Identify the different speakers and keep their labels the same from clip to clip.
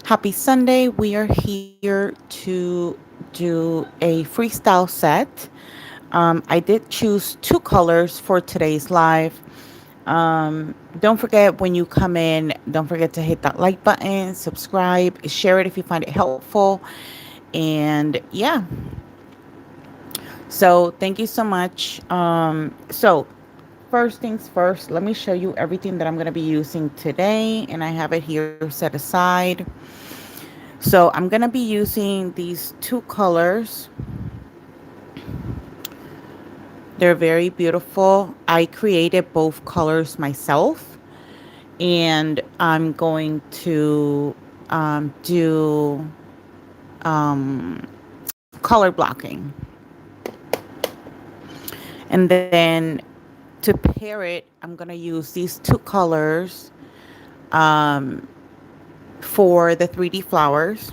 Speaker 1: Happy Sunday. We are here to do a freestyle set. I did choose two colors for today's live. Don't forget when you come in, don't forget to hit that like button, subscribe, share it if you find it helpful. And yeah, so thank you so much. First things first, let me show you everything that I'm going to be using today. And I have it here set aside. So I'm going to be using these two colors. They're very beautiful. I created both colors myself. And I'm going to do color blocking. And then to pair it, I'm going to use these two colors um, for the 3D flowers.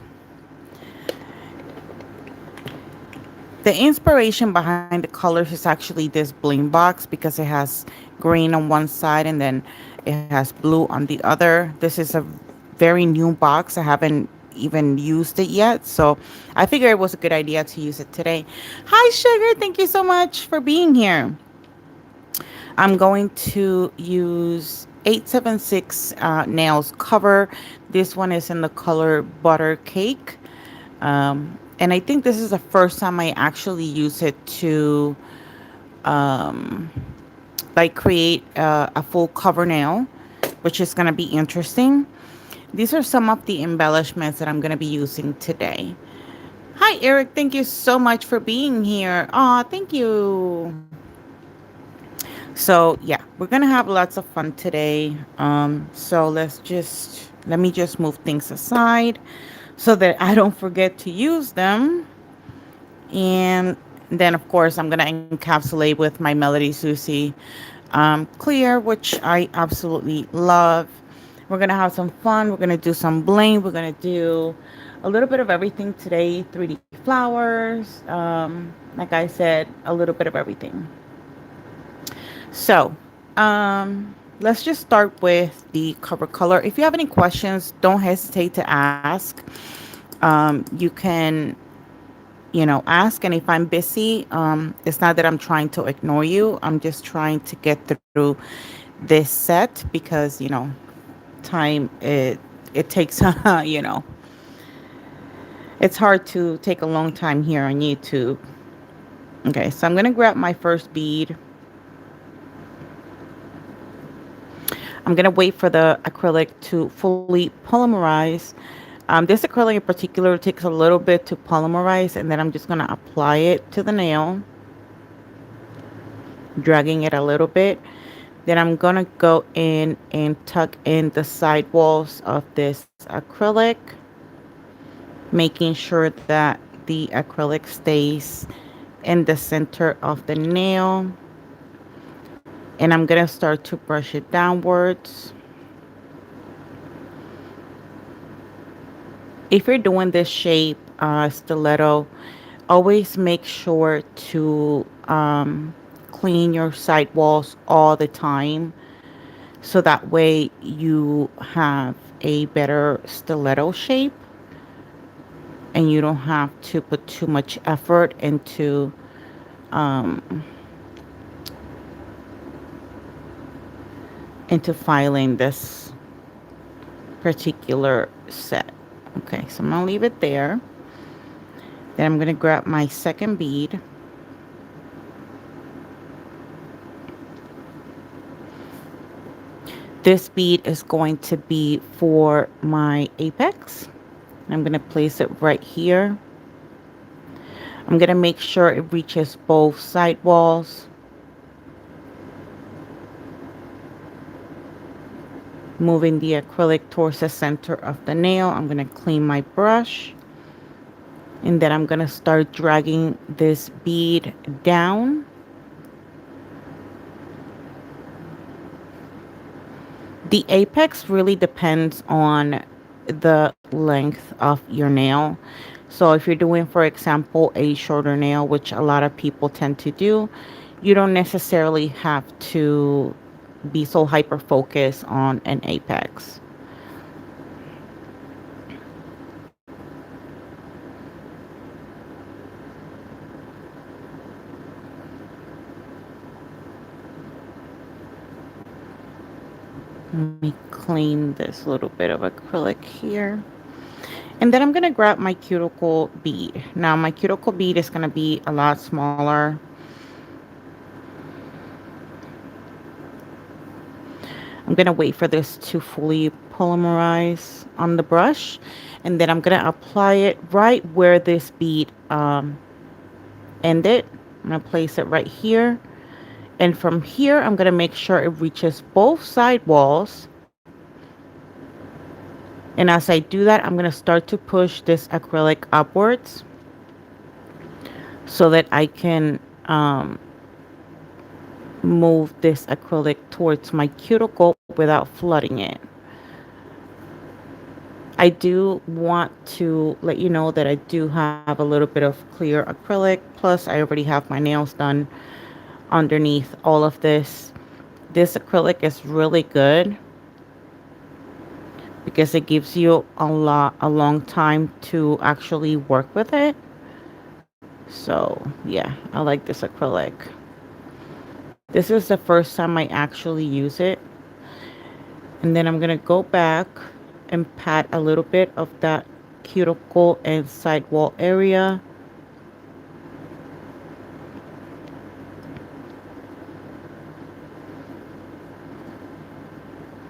Speaker 1: The inspiration behind the colors is actually this bling box because it has green on one side and then it has blue on the other. This is a very new box. I haven't even used it yet. So I figured it was a good idea to use it today. Hi, Sugar. Thank you so much for being here. I'm going to use 876 nails cover. This one is in the color butter cake. And I think this is the first time I actually use it to um, like create a full cover nail, which is going to be interesting. These are some of the embellishments that I'm going to be using today. Hi, Eric. Thank you so much for being here. Aw, thank you. So yeah, we're gonna have lots of fun today. So let me just move things aside so that I don't forget to use them. And then of course I'm gonna encapsulate with my Melody Susie clear, which I absolutely love. We're gonna have some fun. We're gonna do some bling. We're gonna do a little bit of everything today. 3D flowers. Like I said, a little bit of everything. So, let's just start with the cover color. If you have any questions, don't hesitate to ask. You can, ask. And if I'm busy, it's not that I'm trying to ignore you. I'm just trying to get through this set because, time it takes, it's hard to take a long time here on YouTube. Okay, so I'm gonna grab my first bead. I'm going to wait for the acrylic to fully polymerize. This acrylic in particular takes a little bit to polymerize, and then I'm just going to apply it to the nail, dragging it a little bit. Then I'm going to go in and tuck in the side walls of this acrylic, making sure that the acrylic stays in the center of the nail. And I'm going to start to brush it downwards. If you're doing this shape, stiletto, always make sure to clean your side walls all the time. So that way you have a better stiletto shape. And you don't have to put too much effort into filing this particular set. Okay, so I'm gonna leave it there. Then I'm gonna grab my second bead. This bead is going to be for my apex. I'm gonna place it right here. I'm gonna make sure it reaches both side walls. Moving the acrylic towards the center of the nail. I'm going to clean my brush. And then I'm going to start dragging this bead down. The apex really depends on the length of your nail. So if you're doing, for example, a shorter nail, which a lot of people tend to do, you don't necessarily have to be so hyper focused on an apex. Let me clean this little bit of acrylic here. And then I'm going to grab my cuticle bead. Now my cuticle bead is going to be a lot smaller. I'm going to wait for this to fully polymerize on the brush. And then I'm going to apply it right where this bead ended. I'm going to place it right here. And from here, I'm going to make sure it reaches both side walls. And as I do that, I'm going to start to push this acrylic upwards so that I can move this acrylic towards my cuticle without flooding it. I do want to let you know that I do have a little bit of clear acrylic. Plus, I already have my nails done underneath all of this. This acrylic is really good because it gives you a long time to actually work with it. So yeah, I like this acrylic. This is the first time I actually use it. And then I'm going to go back and pat a little bit of that cuticle and sidewall area.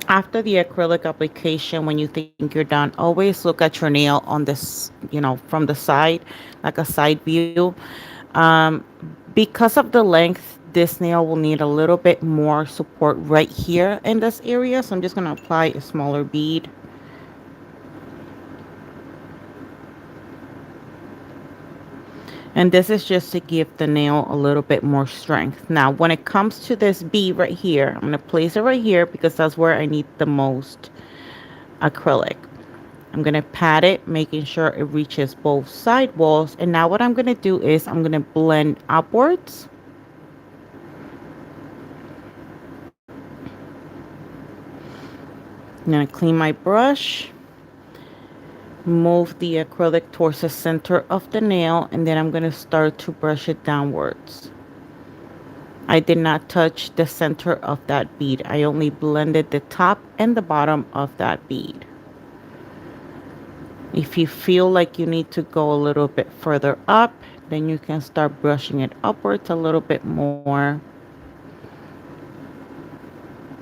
Speaker 1: After the acrylic application, when you think you're done, always look at your nail on this, from the side, like a side view. Um, because of the length, this nail will need a little bit more support right here in this area. So I'm just going to apply a smaller bead. And this is just to give the nail a little bit more strength. Now, when it comes to this bead right here, I'm going to place it right here because that's where I need the most acrylic. I'm going to pat it, making sure it reaches both side walls. And now what I'm going to do is I'm going to blend upwards. I'm going to clean my brush, move the acrylic towards the center of the nail, and then I'm going to start to brush it downwards. I did not touch the center of that bead. I only blended the top and the bottom of that bead. If you feel like you need to go a little bit further up, then you can start brushing it upwards a little bit more.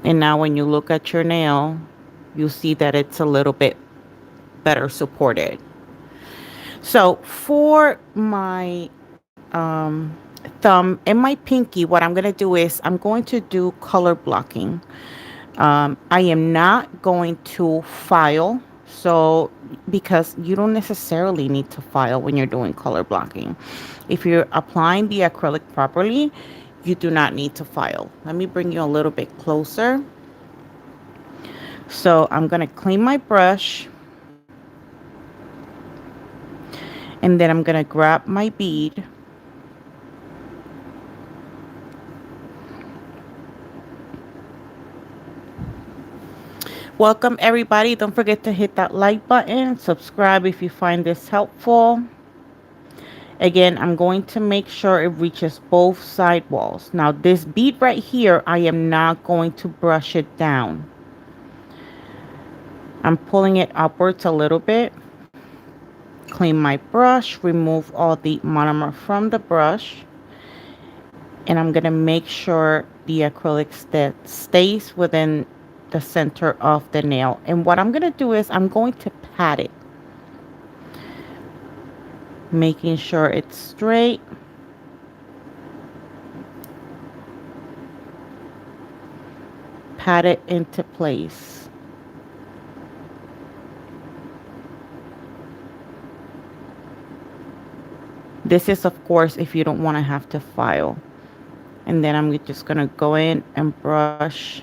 Speaker 1: And now when you look at your nail, you see that it's a little bit better supported. So for my thumb and my pinky, what I'm going to do is I'm going to do color blocking. I am not going to file. So, because you don't necessarily need to file when you're doing color blocking. If you're applying the acrylic properly, you do not need to file. Let me bring you a little bit closer. So I'm going to clean my brush. And then I'm going to grab my bead. Welcome everybody. Don't forget to hit that like button. Subscribe if you find this helpful. Again, I'm going to make sure it reaches both side walls. Now this bead right here, I am not going to brush it down. I'm pulling it upwards a little bit. Clean my brush, remove all the monomer from the brush. And I'm going to make sure the acrylic stays within the center of the nail. And what I'm going to do is I'm going to pat it, making sure it's straight. Pat it into place. This is, of course, if you don't want to have to file. And then I'm just going to go in and brush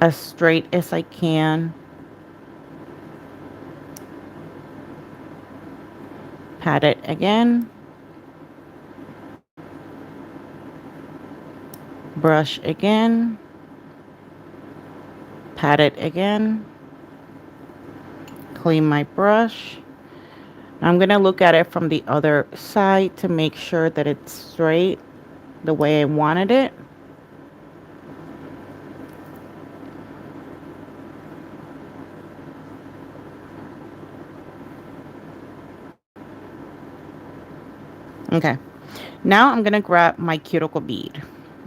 Speaker 1: as straight as I can. Pat it again. Brush again. Pat it again. Clean my brush. I'm going to look at it from the other side to make sure that it's straight the way I wanted it. Okay. Now I'm going to grab my cuticle bead.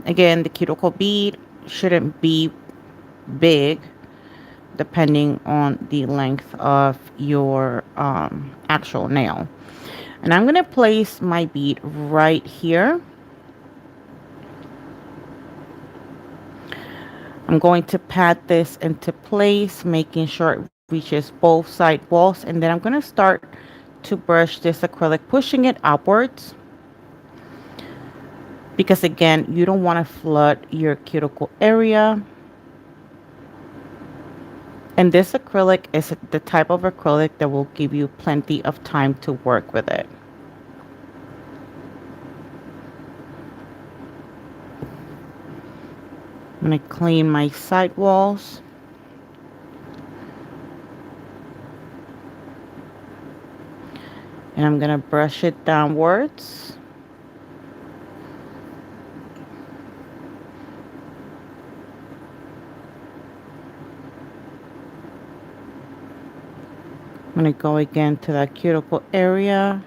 Speaker 1: Again, the cuticle bead shouldn't be big depending on the length of your actual nail. And I'm going to place my bead right here. I'm going to pat this into place, making sure it reaches both side walls. And then I'm going to start to brush this acrylic, pushing it upwards. Because again, you don't want to flood your cuticle area. And this acrylic is the type of acrylic that will give you plenty of time to work with it. I'm going to clean my side walls. And I'm going to brush it downwards. I'm going to go again to that cuticle area.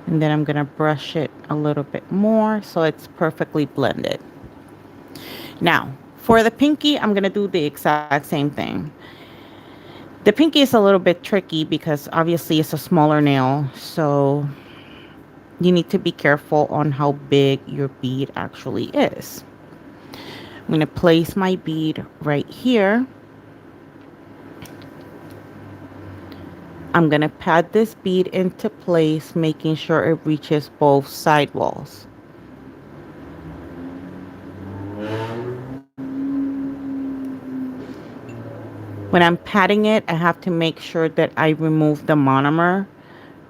Speaker 1: And then I'm going to brush it a little bit more so it's perfectly blended. Now, for the pinky, I'm going to do the exact same thing. The pinky is a little bit tricky because obviously it's a smaller nail. So you need to be careful on how big your bead actually is. I'm going to place my bead right here. I'm going to pat this bead into place, making sure it reaches both side walls. When I'm patting it, I have to make sure that I remove the monomer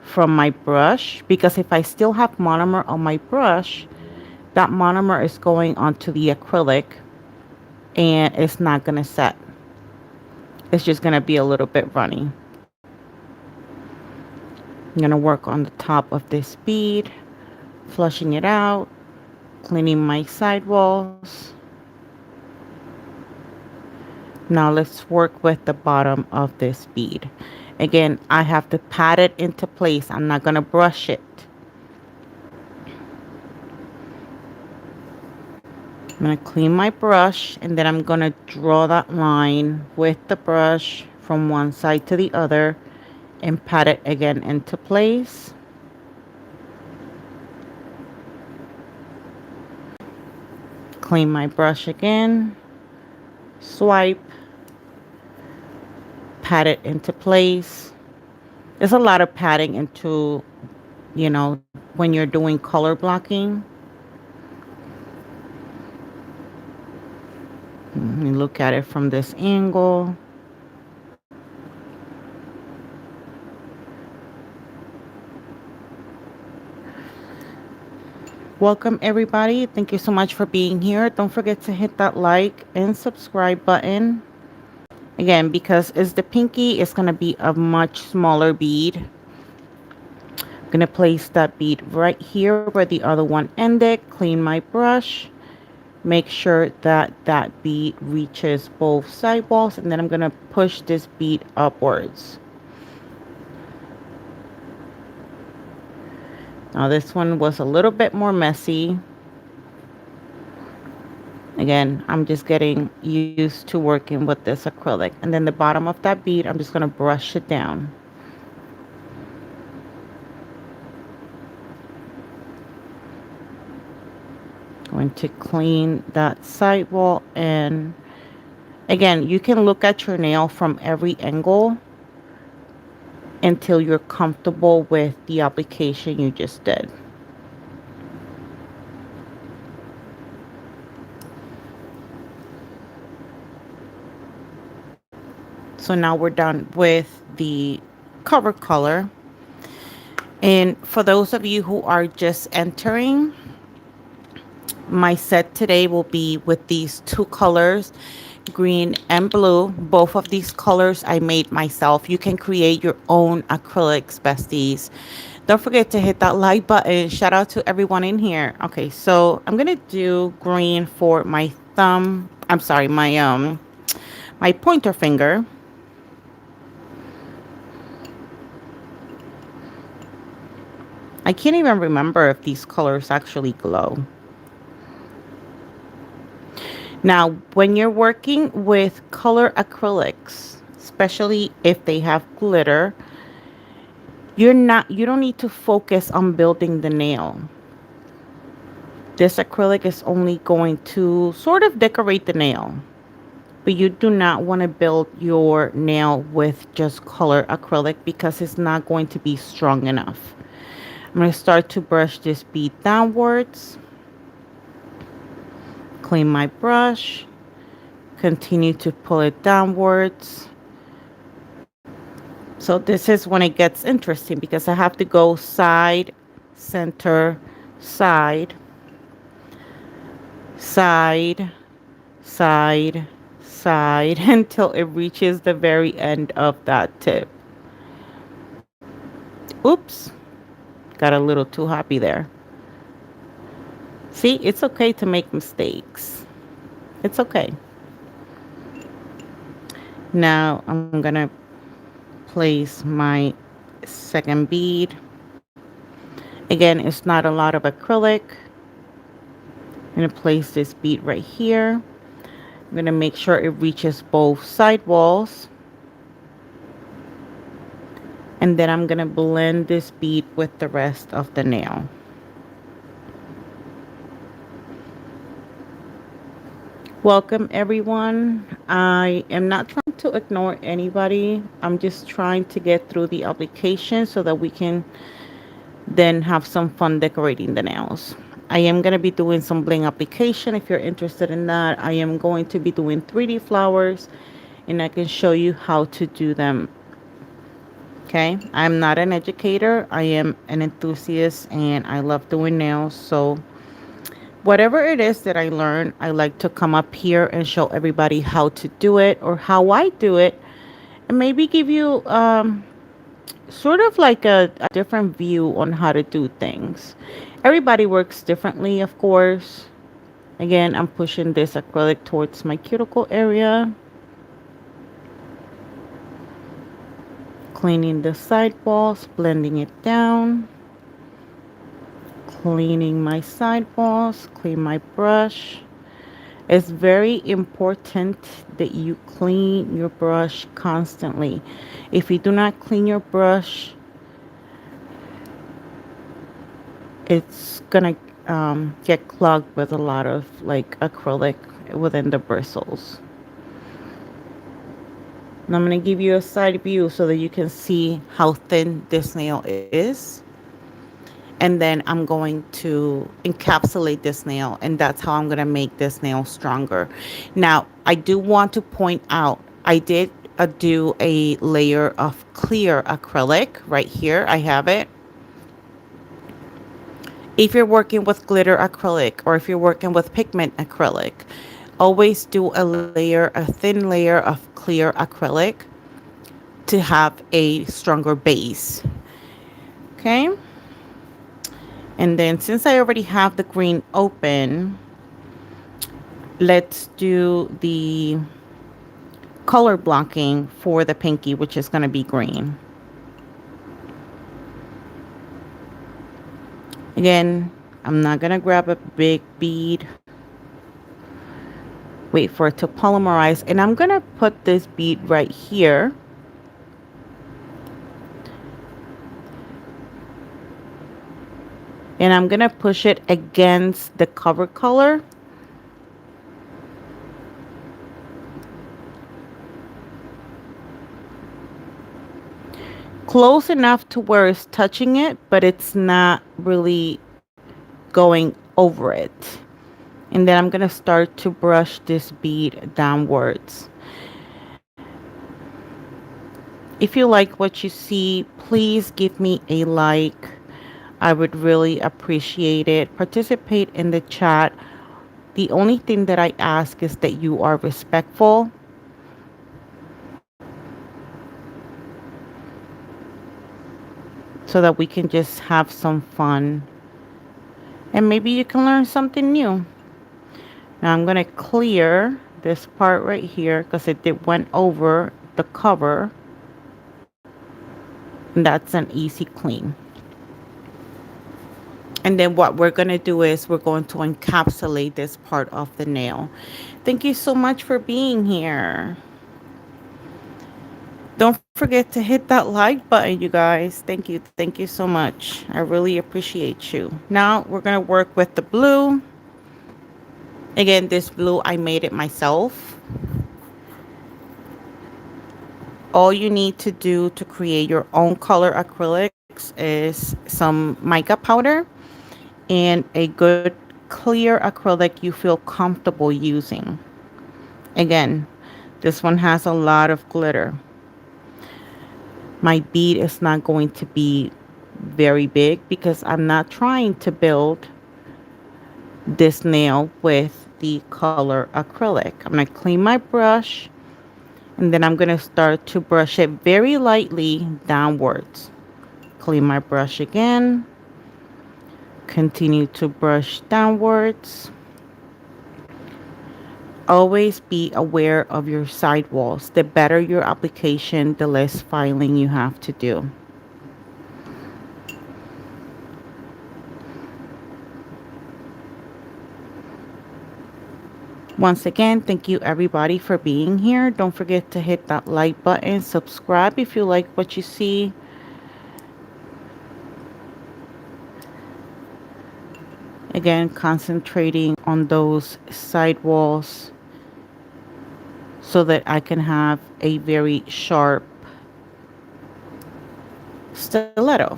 Speaker 1: from my brush, because if I still have monomer on my brush, that monomer is going onto the acrylic and it's not going to set. It's just going to be a little bit runny. I'm going to work on the top of this bead, flushing it out, cleaning my side walls. Now let's work with the bottom of this bead. Again, I have to pat it into place. I'm not going to brush it. I'm going to clean my brush, and then I'm going to draw that line with the brush from one side to the other and pat it again into place. Clean my brush again, swipe, pat it into place. There's a lot of patting into, when you're doing color blocking. Let me look at it from this angle. Welcome everybody. Thank you so much for being here. Don't forget to hit that like and subscribe button. Again, because it's the pinky, it's going to be a much smaller bead. I'm going to place that bead right here where the other one ended. Clean my brush. Make sure that that bead reaches both side walls, and then I'm going to push this bead upwards. Now this one was a little bit more messy. Again, I'm just getting used to working with this acrylic. And then the bottom of that bead, I'm just going to brush it down. Going to clean that side wall. And again, you can look at your nail from every angle until you're comfortable with the application you just did. So now we're done with the cover color. And for those of you who are just entering, my set today will be with these two colors, green and blue. Both of these colors I made myself. You can create your own acrylics, besties. Don't forget to hit that like button. Shout out to everyone in here. Okay, so I'm gonna do green for my thumb. I'm sorry, my pointer finger. I can't even remember if these colors actually glow. Now, when you're working with color acrylics, especially if they have glitter, you don't need to focus on building the nail. This acrylic is only going to sort of decorate the nail, but you do not want to build your nail with just color acrylic because it's not going to be strong enough. I'm going to start to brush this bead downwards, clean my brush, continue to pull it downwards. So this is when it gets interesting because I have to go side, center, side, side, side, side until it reaches the very end of that tip. Oops, got a little too happy there. See, it's okay to make mistakes. It's okay. Now I'm gonna place my second bead. Again, it's not a lot of acrylic. I'm gonna place this bead right here. I'm gonna make sure it reaches both side walls. And then I'm gonna blend this bead with the rest of the nail. Welcome everyone. I am not trying to ignore anybody. I'm just trying to get through the application so that we can then have some fun decorating the nails. I am going to be doing some bling application if you're interested in that. I am going to be doing 3D flowers and I can show you how to do them. Okay, I'm not an educator. I am an enthusiast and I love doing nails. So whatever it is that I learn, I like to come up here and show everybody how to do it or how I do it, and maybe give you sort of like a different view on how to do things. Everybody works differently, of course. Again, I'm pushing this acrylic towards my cuticle area, cleaning the side walls, blending it down, cleaning my side walls, clean my brush. It's very important that you clean your brush constantly. If you do not clean your brush, it's gonna get clogged with a lot of like acrylic within the bristles. And I'm gonna give you a side view so that you can see how thin this nail is. And then I'm going to encapsulate this nail, and that's how I'm going to make this nail stronger. Now, I do want to point out, I did do a layer of clear acrylic right here. I have it. If you're working with glitter acrylic or if you're working with pigment acrylic, always do a thin layer of clear acrylic to have a stronger base. Okay. And then since I already have the green open, let's do the color blocking for the pinky, which is going to be green. Again, I'm not going to grab a big bead. Wait for it to polymerize. And I'm going to put this bead right here. And I'm going to push it against the cover color. Close enough to where it's touching it, but it's not really going over it. And then I'm going to start to brush this bead downwards. If you like what you see, please give me a like. I would really appreciate it. Participate in the chat. The only thing that I ask is that you are respectful. So that we can just have some fun. And maybe you can learn something new. Now I'm going to clear this part right here because it went over the cover. And that's an easy clean. And then what we're going to do is we're going to encapsulate this part of the nail. Thank you so much for being here. Don't forget to hit that like button, you guys. Thank you. Thank you so much. I really appreciate you. Now we're going to work with the blue. Again, this blue, I made it myself. All you need to do to create your own color acrylics is some mica powder and a good clear acrylic you feel comfortable using. Again, this one has a lot of glitter. My bead is not going to be very big because I'm not trying to build this nail with the color acrylic. I'm going to clean my brush and then I'm going to start to brush it very lightly downwards. Clean my brush again. Continue to brush downwards. Always be aware of your side walls. The better your application, the less filing you have to do. Once again, thank you everybody for being here. Don't forget to hit that like button, subscribe if you like what you see. Again, concentrating on those side walls so that I can have a very sharp stiletto.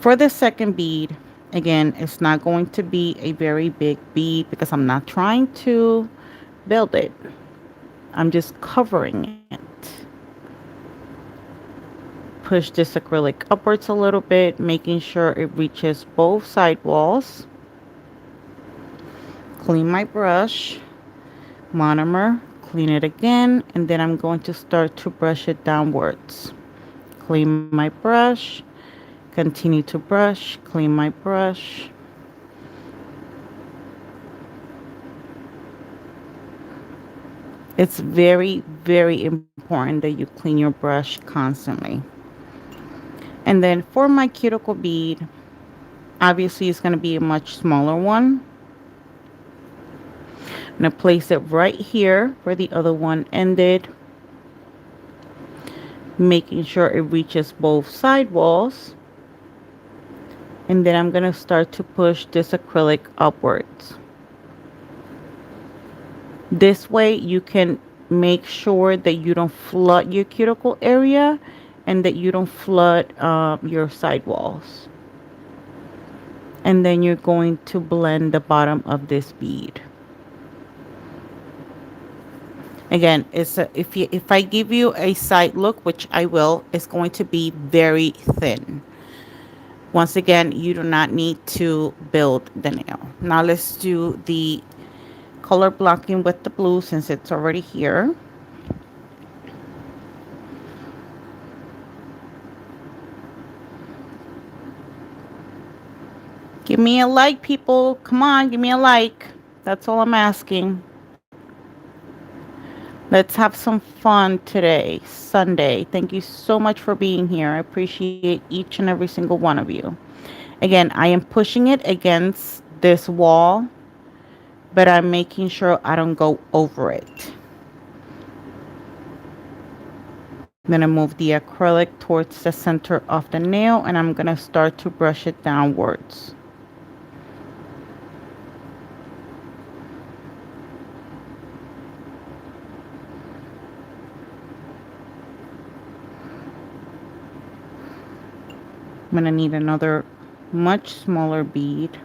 Speaker 1: For the second bead, again, it's not going to be a very big bead because I'm not trying to build it. I'm just covering it. Push this acrylic upwards a little bit, making sure it reaches both side walls. Clean my brush, monomer, clean it again, and then I'm going to start to brush it downwards. Clean my brush, continue to brush, clean my brush. It's very, very important that you clean your brush constantly. And then for my cuticle bead, obviously it's going to be a much smaller one. I'm going to place it right here where the other one ended, making sure it reaches both side walls. And then I'm going to start to push this acrylic upwards. This way you can make sure that you don't flood your cuticle area and that you don't flood your side walls. And then you're going to blend the bottom of this bead. Again, if I give you a side look, which I will, it's going to be very thin. Once again, you do not need to build the nail. Now let's do the color blocking with the blue since it's already here. Give me a like, people. Come on, give me a like. That's all I'm asking. Let's have some fun today, Sunday. Thank you so much for being here. I appreciate each and every single one of you. Again, I am pushing it against this wall, but I'm making sure I don't go over it. I'm going to move the acrylic towards the center of the nail, and I'm going to start to brush it downwards. I'm going to need another much smaller bead,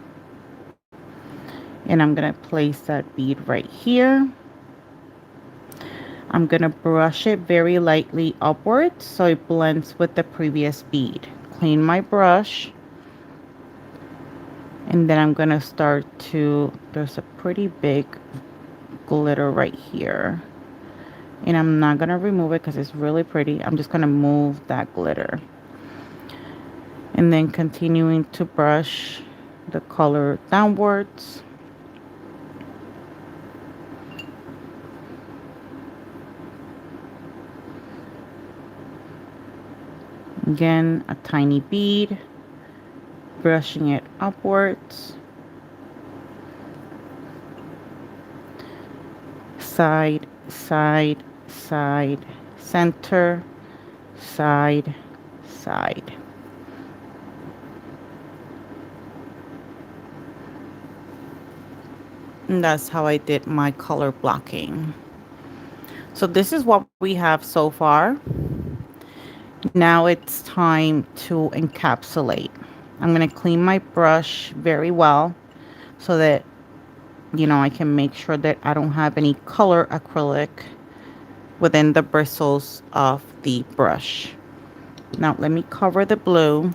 Speaker 1: and I'm going to place that bead right here. I'm going to brush it very lightly upwards so it blends with the previous bead. Clean my brush, and then I'm going to start to, there's a pretty big glitter right here, and I'm not going to remove it because it's really pretty. I'm just going to move that glitter. And then continuing to brush the color downwards. Again, a tiny bead, brushing it upwards, side, side, side, center, side, side. And that's how I did my color blocking. So this is what we have so far. Now it's time to encapsulate. I'm going to clean my brush very well so that, I can make sure that I don't have any color acrylic within the bristles of the brush. Now let me cover the blue.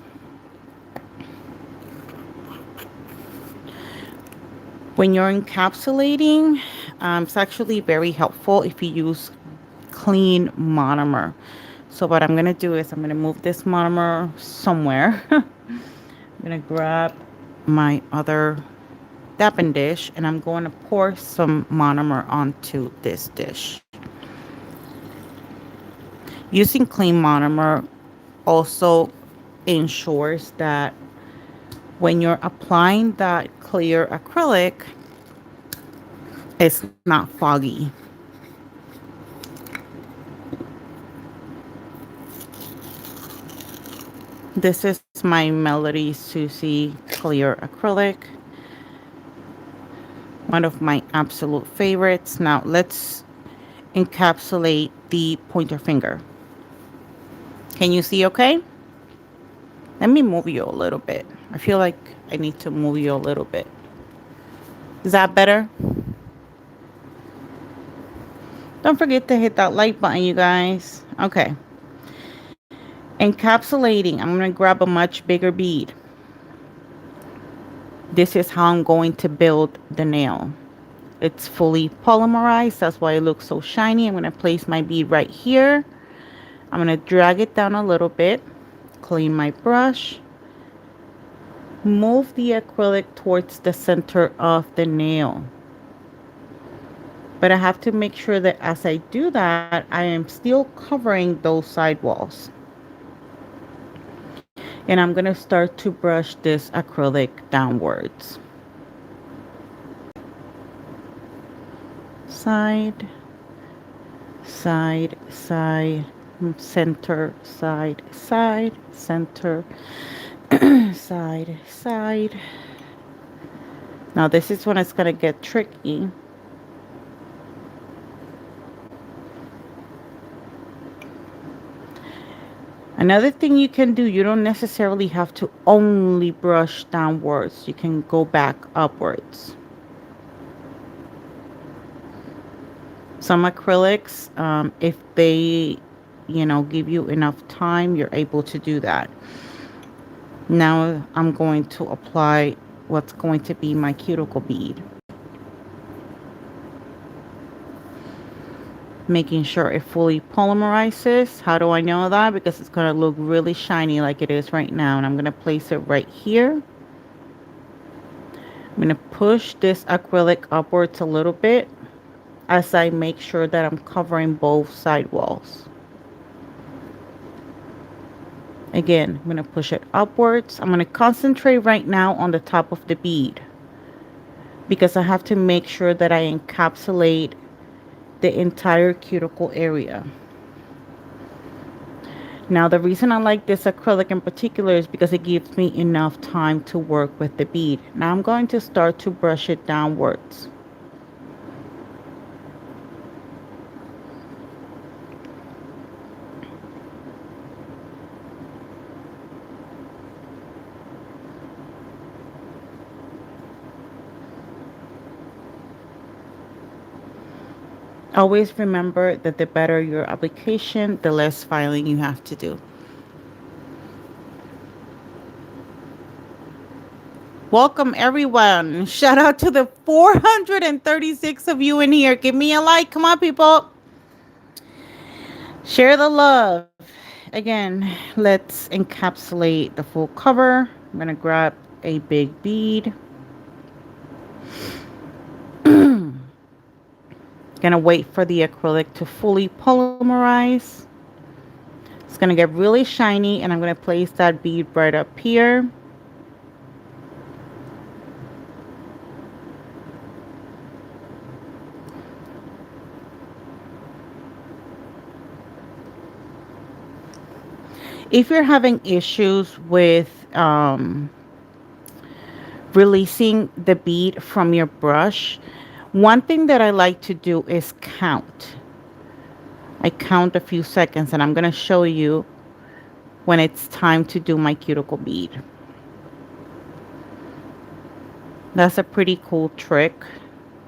Speaker 1: When you're encapsulating, it's actually very helpful if you use clean monomer. So what I'm going to do is I'm going to move this monomer somewhere. I'm going to grab my other dapping dish and I'm going to pour some monomer onto this dish. Using clean monomer also ensures that when you're applying that clear acrylic, it's not foggy. This is my Melody Susie clear acrylic. One of my absolute favorites. Now let's encapsulate the pointer finger. Can you see okay? Let me move you a little bit. I feel like I need to move you a little bit. Is that better? Don't forget to hit that like button, you guys. Okay. Encapsulating. I'm going to grab a much bigger bead. This is how I'm going to build the nail. It's fully polymerized. That's why it looks so shiny. I'm going to place my bead right here. I'm going to drag it down a little bit. Clean my brush. Move the acrylic towards the center of the nail. But I have to make sure that as I do that, I am still covering those side walls. And I'm going to start to brush this acrylic downwards. Side, side, side, center, side, side, center, side, side. Now this is when it's going to get tricky. Another thing you can do, you don't necessarily have to only brush downwards. You can go back upwards. Some acrylics, if they, give you enough time, you're able to do that. Now I'm going to apply what's going to be my cuticle bead. Making sure it fully polymerizes. How do I know that? Because it's going to look really shiny like it is right now. And I'm going to place it right here. I'm going to push this acrylic upwards a little bit as I make sure that I'm covering both side walls. Again, I'm going to push it upwards. I'm going to concentrate right now on the top of the bead because I have to make sure that I encapsulate the entire cuticle area. Now the reason I like this acrylic in particular is because it gives me enough time to work with the bead. Now I'm going to start to brush it downwards. Always remember that the better your application, the less filing you have to do. Welcome everyone. Shout out to the 436 of you in here. Give me a like. Come on, people. Share the love. Again, let's encapsulate the full cover. I'm going to grab a big bead. Gonna wait for the acrylic to fully polymerize. It's gonna get really shiny and I'm gonna place that bead right up here. If you're having issues with releasing the bead from your brush, one thing that I like to do is count. I count a few seconds, and I'm going to show you when it's time to do my cuticle bead. That's a pretty cool trick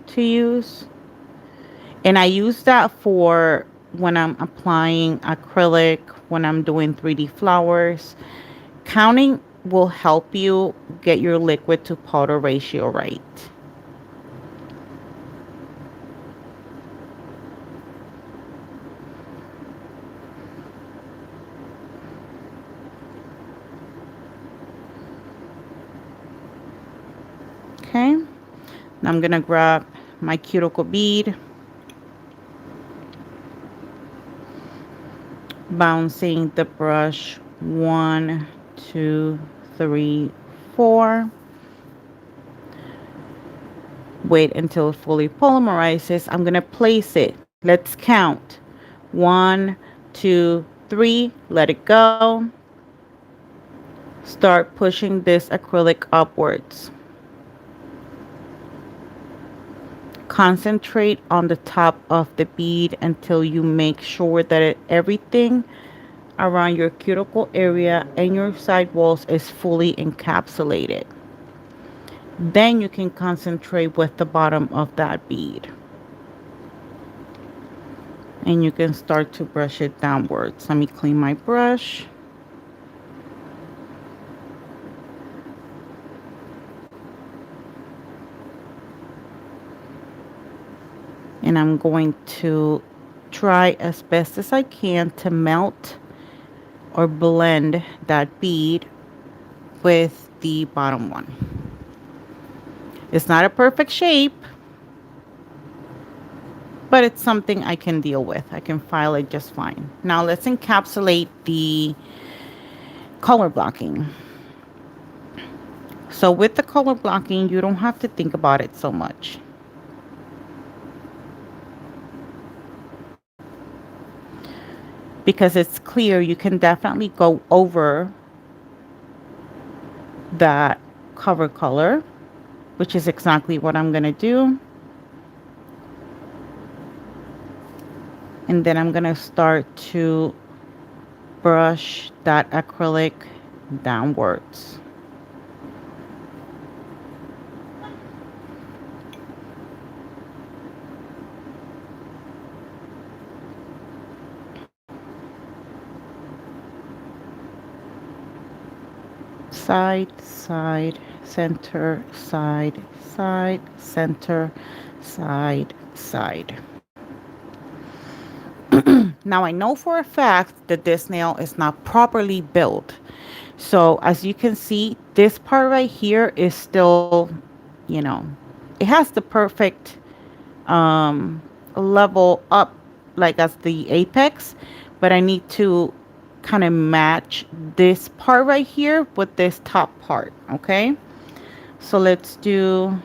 Speaker 1: to use. And I use that for when I'm applying acrylic, when I'm doing 3D flowers. Counting will help you get your liquid to powder ratio right. Okay. Now I'm going to grab my cuticle bead, bouncing the brush 1, 2, 3, 4. Wait until it fully polymerizes. I'm going to place it. Let's count. 1, 2, 3. Let it go. Start pushing this acrylic upwards. Concentrate on the top of the bead until you make sure that everything around your cuticle area and your side walls is fully encapsulated. Then you can concentrate with the bottom of that bead. And you can start to brush it downwards. Let me clean my brush. And I'm going to try as best as I can to melt or blend that bead with the bottom one. It's not a perfect shape, but it's something I can deal with. I can file it just fine. Now let's encapsulate the color blocking. So with the color blocking, you don't have to think about it so much. Because it's clear, you can definitely go over that cover color, which is exactly what I'm going to do. And then I'm going to start to brush that acrylic downwards. Side, side, center, side, side, center, side, side. Now I know for a fact that this nail is not properly built. So as you can see, this part right here is still, you know, it has the perfect level up like as the apex, but I need to kind of match this part right here with this top part. Okay, so let's do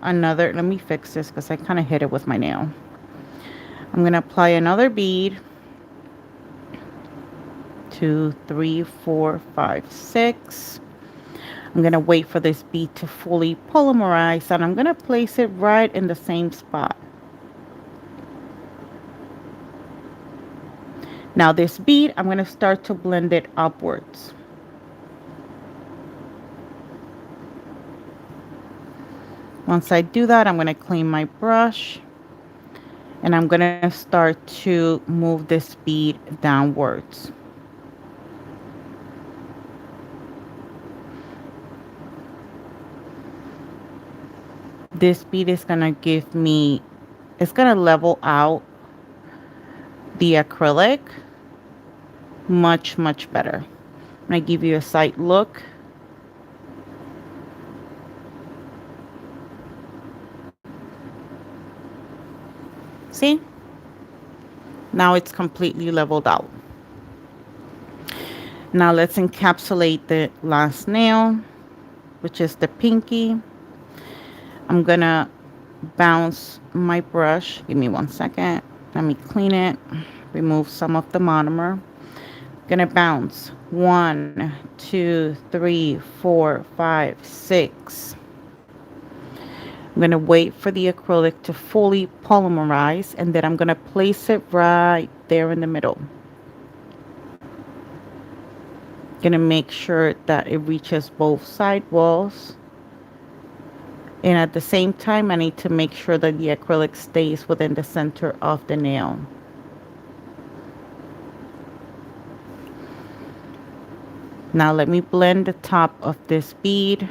Speaker 1: another. Let me fix this because I kind of hit it with my nail. I'm gonna apply another bead. 2, 3, 4, 5, 6. I'm going to wait for this bead to fully polymerize, and I'm going to place it right in the same spot. Now this bead, I'm going to start to blend it upwards. Once I do that, I'm going to clean my brush, and I'm going to start to move this bead downwards. This bead is going to give me, it's going to level out the acrylic much better. I'm going to give you a side look. See? Now it's completely leveled out. Now let's encapsulate the last nail, which is the pinky. I'm gonna bounce my brush. Give me 1 second. Let me clean it. Remove some of the monomer. Gonna bounce. 1, 2, 3, 4, 5, 6. I'm gonna wait for the acrylic to fully polymerize, and then I'm gonna place it right there in the middle. Gonna make sure that it reaches both side walls, and at the same time I need to make sure that the acrylic stays within the center of the nail. Now let me blend the top of this bead.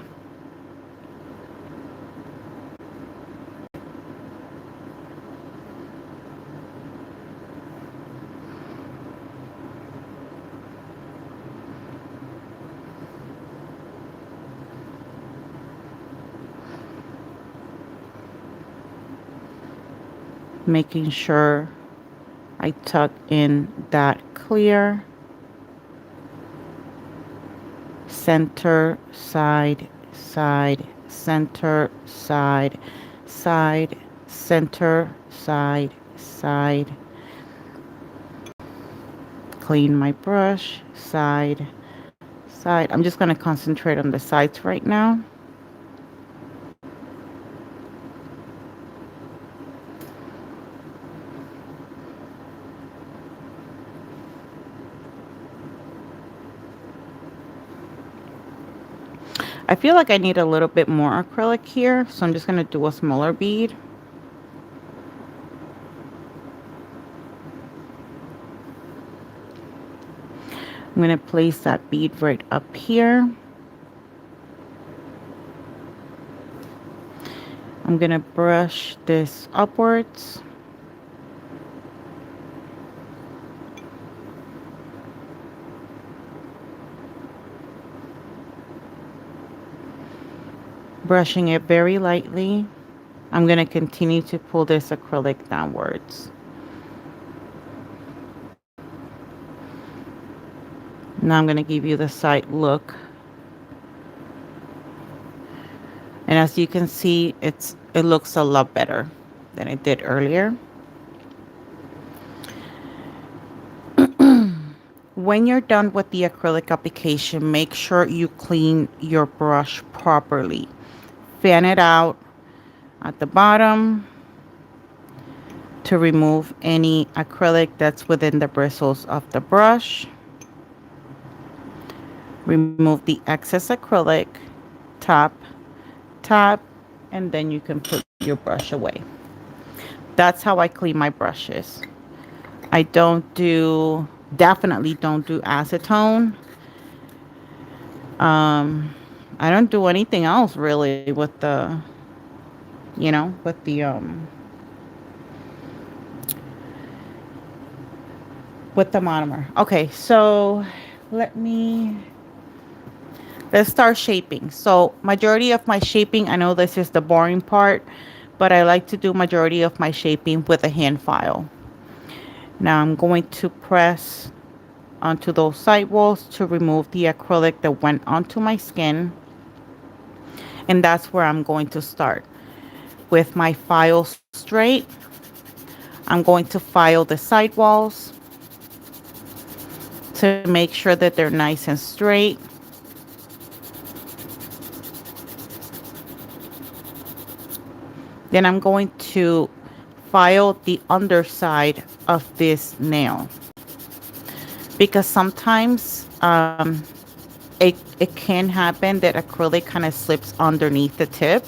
Speaker 1: Making sure I tuck in that clear. Center, side, side, center, side, side, center, side, side. Clean my brush, side, side. I'm just going to concentrate on the sides right now. I feel like I need a little bit more acrylic here, so I'm just going to do a smaller bead. I'm going to place that bead right up here. I'm going to brush this upwards. Brushing it very lightly. I'm going to continue to pull this acrylic downwards. Now I'm going to give you the side look. And as you can see, it looks a lot better than it did earlier. When you're done with the acrylic application, make sure you clean your brush properly. Fan it out at the bottom to remove any acrylic that's within the bristles of the brush. Remove the excess acrylic, tap, tap, and then you can put your brush away. That's how I clean my brushes. I definitely don't do acetone. I don't do anything else really with the, with the monomer. Okay, so let's start shaping. So majority of my shaping, I know this is the boring part, but I like to do majority of my shaping with a hand file. Now I'm going to press onto those side walls to remove the acrylic that went onto my skin. And that's where I'm going to start. With my file straight, I'm going to file the side walls to make sure that they're nice and straight. Then I'm going to file the underside of this nail, because sometimes it can happen that acrylic kind of slips underneath the tip.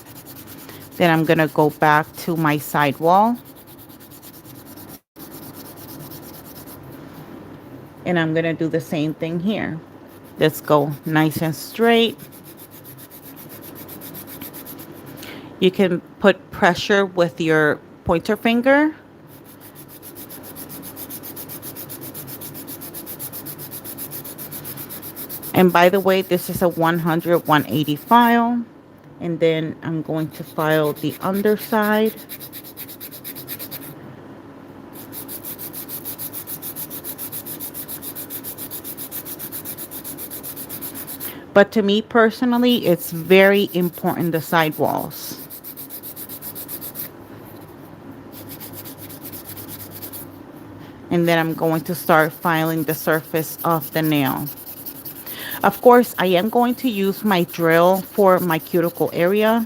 Speaker 1: Then I'm gonna go back to my side wall and I'm gonna do the same thing here. Let's go nice and straight. You can put pressure with your pointer finger. And by the way, this is a 100/180 file. And then I'm going to file the underside. But to me personally, it's very important, the side walls. And then I'm going to start filing the surface of the nail. Of course, I am going to use my drill for my cuticle area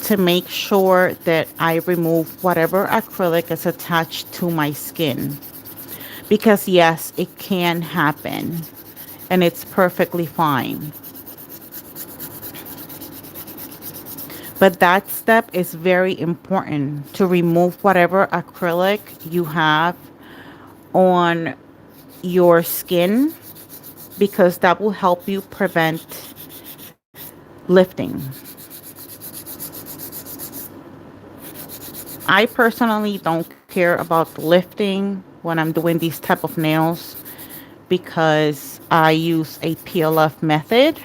Speaker 1: to make sure that I remove whatever acrylic is attached to my skin. Because yes, it can happen and it's perfectly fine. But that step is very important to remove whatever acrylic you have on your skin because that will help you prevent lifting. I personally don't care about lifting when I'm doing these type of nails because I use a PLF method.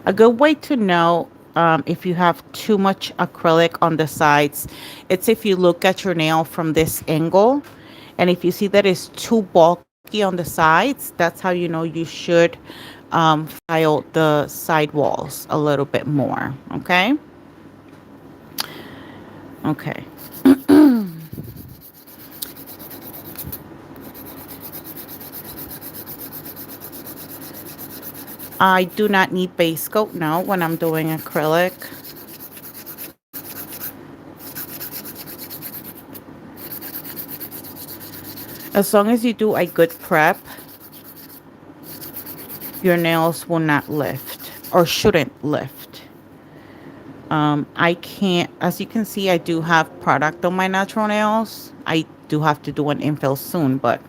Speaker 1: A good way to know if you have too much acrylic on the sides, it's if you look at your nail from this angle. And if you see that it's too bulky on the sides, that's how you know you should file the side walls a little bit more. Okay. Okay. I do not need base coat now when I'm doing acrylic. As long as you do a good prep, your nails will not lift or shouldn't lift. I can't, as you can see, I do have product on my natural nails. I do have to do an infill soon, but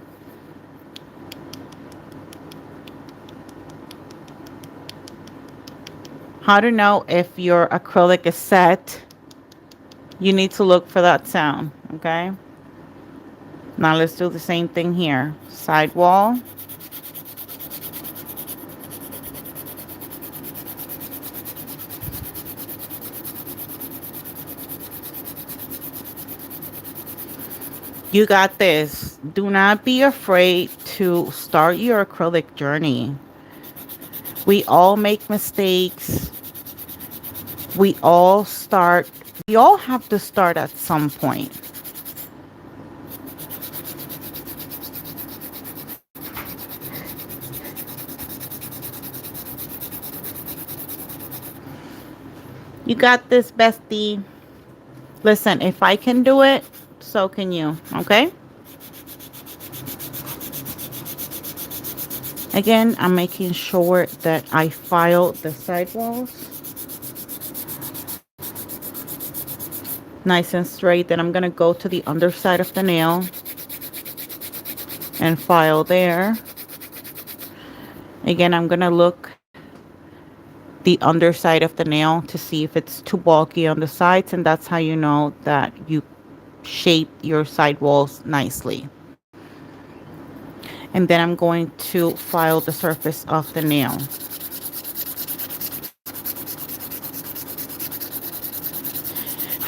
Speaker 1: how to know if your acrylic is set, you need to look for that sound, okay? Now let's do the same thing here. Side wall. You got this. Do not be afraid to start your acrylic journey. We all make mistakes. We all start, we all have to start at some point. You got this, bestie. Listen, if I can do it, so can you, okay? Again, I'm making sure that I file the sidewalls nice and straight. Then I'm going to go to the underside of the nail and file there. Again, I'm going to look the underside of the nail to see if it's too bulky on the sides, and that's how you know that you shape your sidewalls nicely. And then I'm going to file the surface of the nail.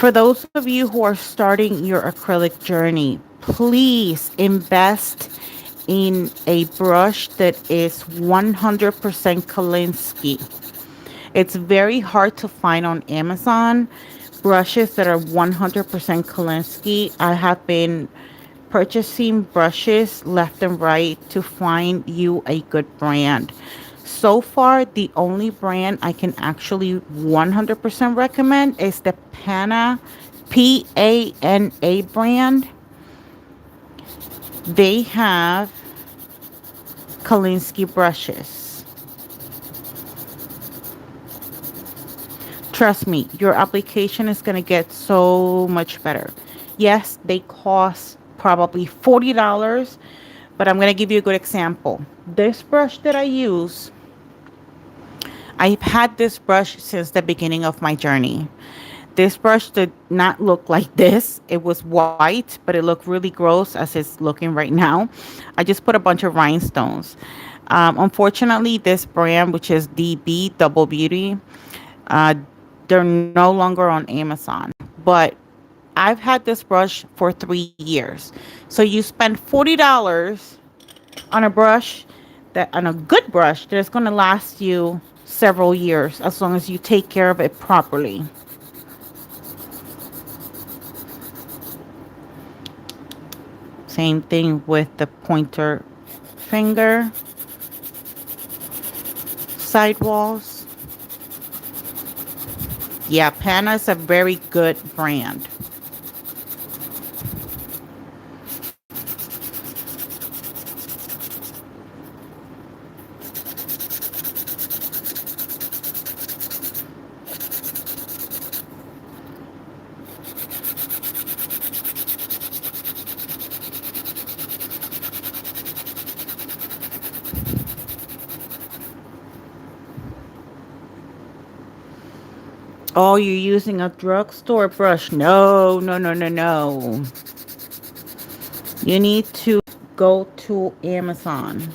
Speaker 1: For those of you who are starting your acrylic journey, please invest in a brush that is 100% Kolinsky. It's very hard to find on Amazon brushes that are 100% Kolinsky. I have been purchasing brushes left and right to find you a good brand. So far, the only brand I can actually 100% recommend is the Pana brand. They have Kolinsky brushes. Trust me, your application is going to get so much better. Yes, they cost probably $40, but I'm going to give you a good example. This brush that I use, I've had this brush since the beginning of my journey. This brush did not look like this. It was white, but it looked really gross as it's looking right now. I just put a bunch of rhinestones. Unfortunately, this brand, which is DB Double Beauty, uh, they're no longer on Amazon. But I've had this brush for 3 years. So you spend $40 on a brush that on a good brush that's going to last you several years as long as you take care of it properly. Same thing with the pointer finger, sidewalls. Yeah, Pana is a very good brand. Oh, you're using a drugstore brush. No, no, no, no, no. You need to go to Amazon.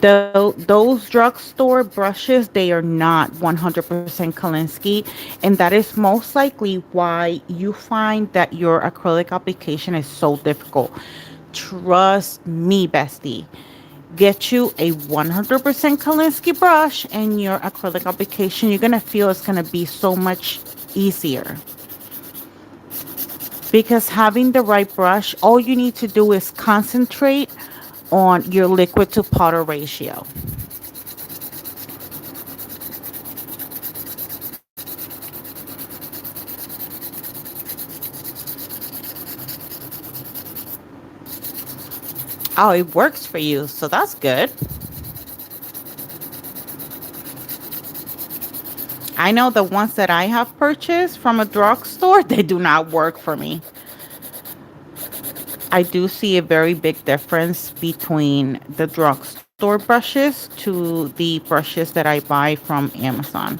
Speaker 1: Those drugstore brushes, they are not 100% Kolinsky, and that is most likely why you find that your acrylic application is so difficult. Trust me, bestie. Get you a 100% Kolinsky brush, and your acrylic application, you're gonna feel it's gonna be so much easier. Because having the right brush, all you need to do is concentrate on your liquid to powder ratio. Oh, it works for you, so that's good. I know the ones that I have purchased from a drugstore, they do not work for me. I do see a very big difference between the drugstore brushes to the brushes that I buy from Amazon.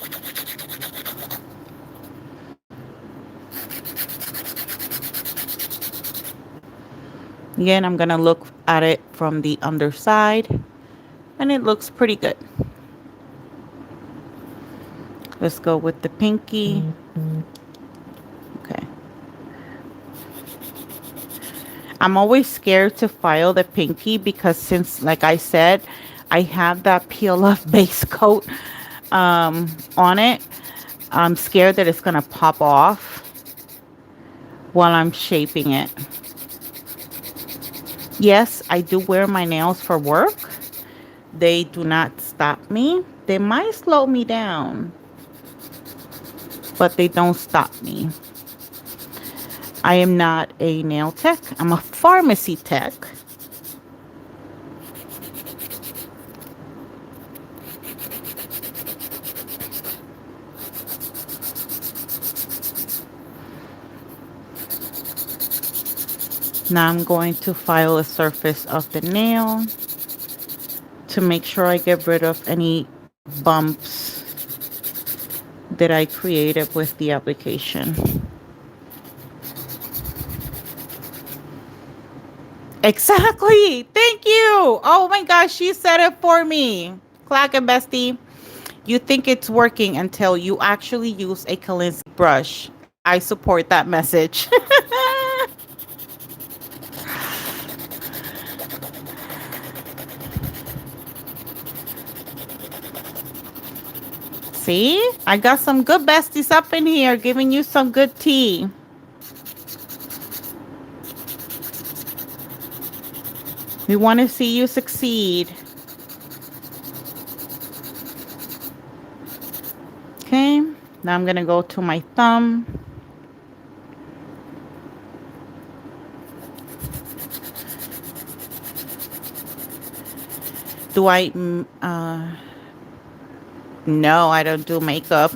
Speaker 1: Again, I'm going to look at it from the underside, and it looks pretty good. Let's go with the pinky. Okay. I'm always scared to file the pinky because since, like I said, I have that peel off base coat on it. I'm scared that it's going to pop off while I'm shaping it. Yes, I do wear my nails for work. They do not stop me. They might slow me down, but they don't stop me. I am not a nail tech. I'm a pharmacy tech. Now I'm going to file the surface of the nail to make sure I get rid of any bumps that I created with the application. Exactly. Thank you. Oh my gosh, she said it for me. Clack and bestie. You think it's working until you actually use a Kolinsky brush. I support that message. See? I got some good besties up in here giving you some good tea. We want to see you succeed. Okay, now I'm going to go to my thumb. Do I, no, I don't do makeup.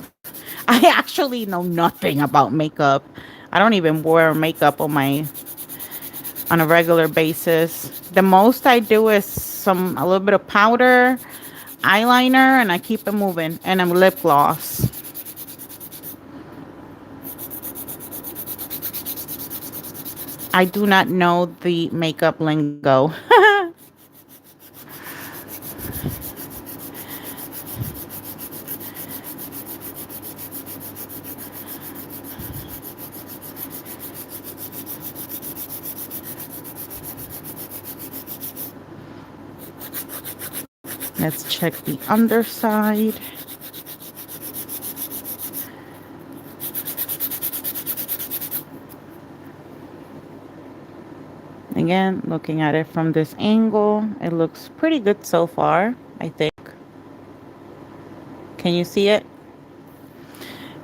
Speaker 1: I actually know nothing about makeup. I don't even wear makeup on a regular basis. The most I do is a little bit of powder, eyeliner, and I keep it moving, and a lip gloss. I do not know the makeup lingo. Let's check the underside. Again, looking at it from this angle, it looks pretty good so far, I think. Can you see it?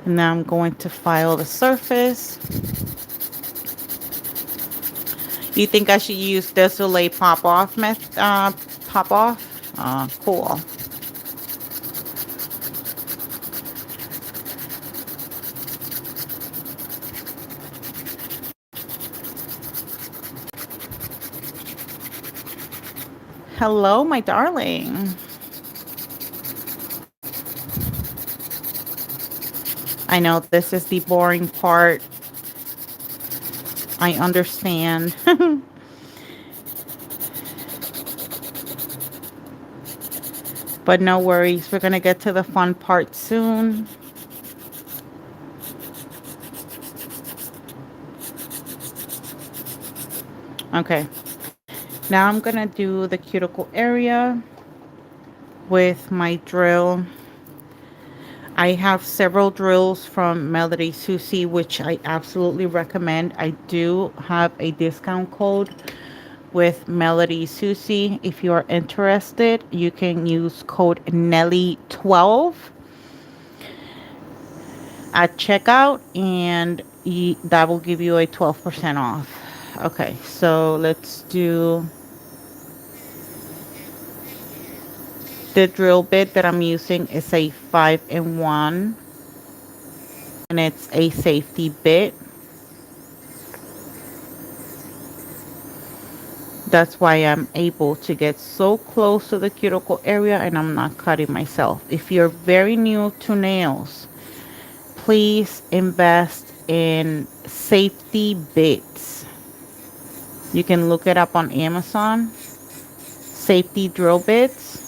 Speaker 1: And now I'm going to file the surface. You think I should use Desolate pop off method? Pop off? Cool. Hello, my darling. I know this is the boring part. I understand. But no worries. We're going to get to the fun part soon. Okay. Now I'm going to do the cuticle area with my drill. I have several drills from Melody Susie, which I absolutely recommend. I do have a discount code with Melody Susie. If you are interested, you can use code Nelly12 at checkout, and that will give you a 12% off. Okay, so let's do the drill bit that I'm using is a 5-in-1, and it's a safety bit. That's why I'm able to get so close to the cuticle area and I'm not cutting myself. If you're very new to nails, please invest in safety bits. You can look it up on Amazon. Safety drill bits.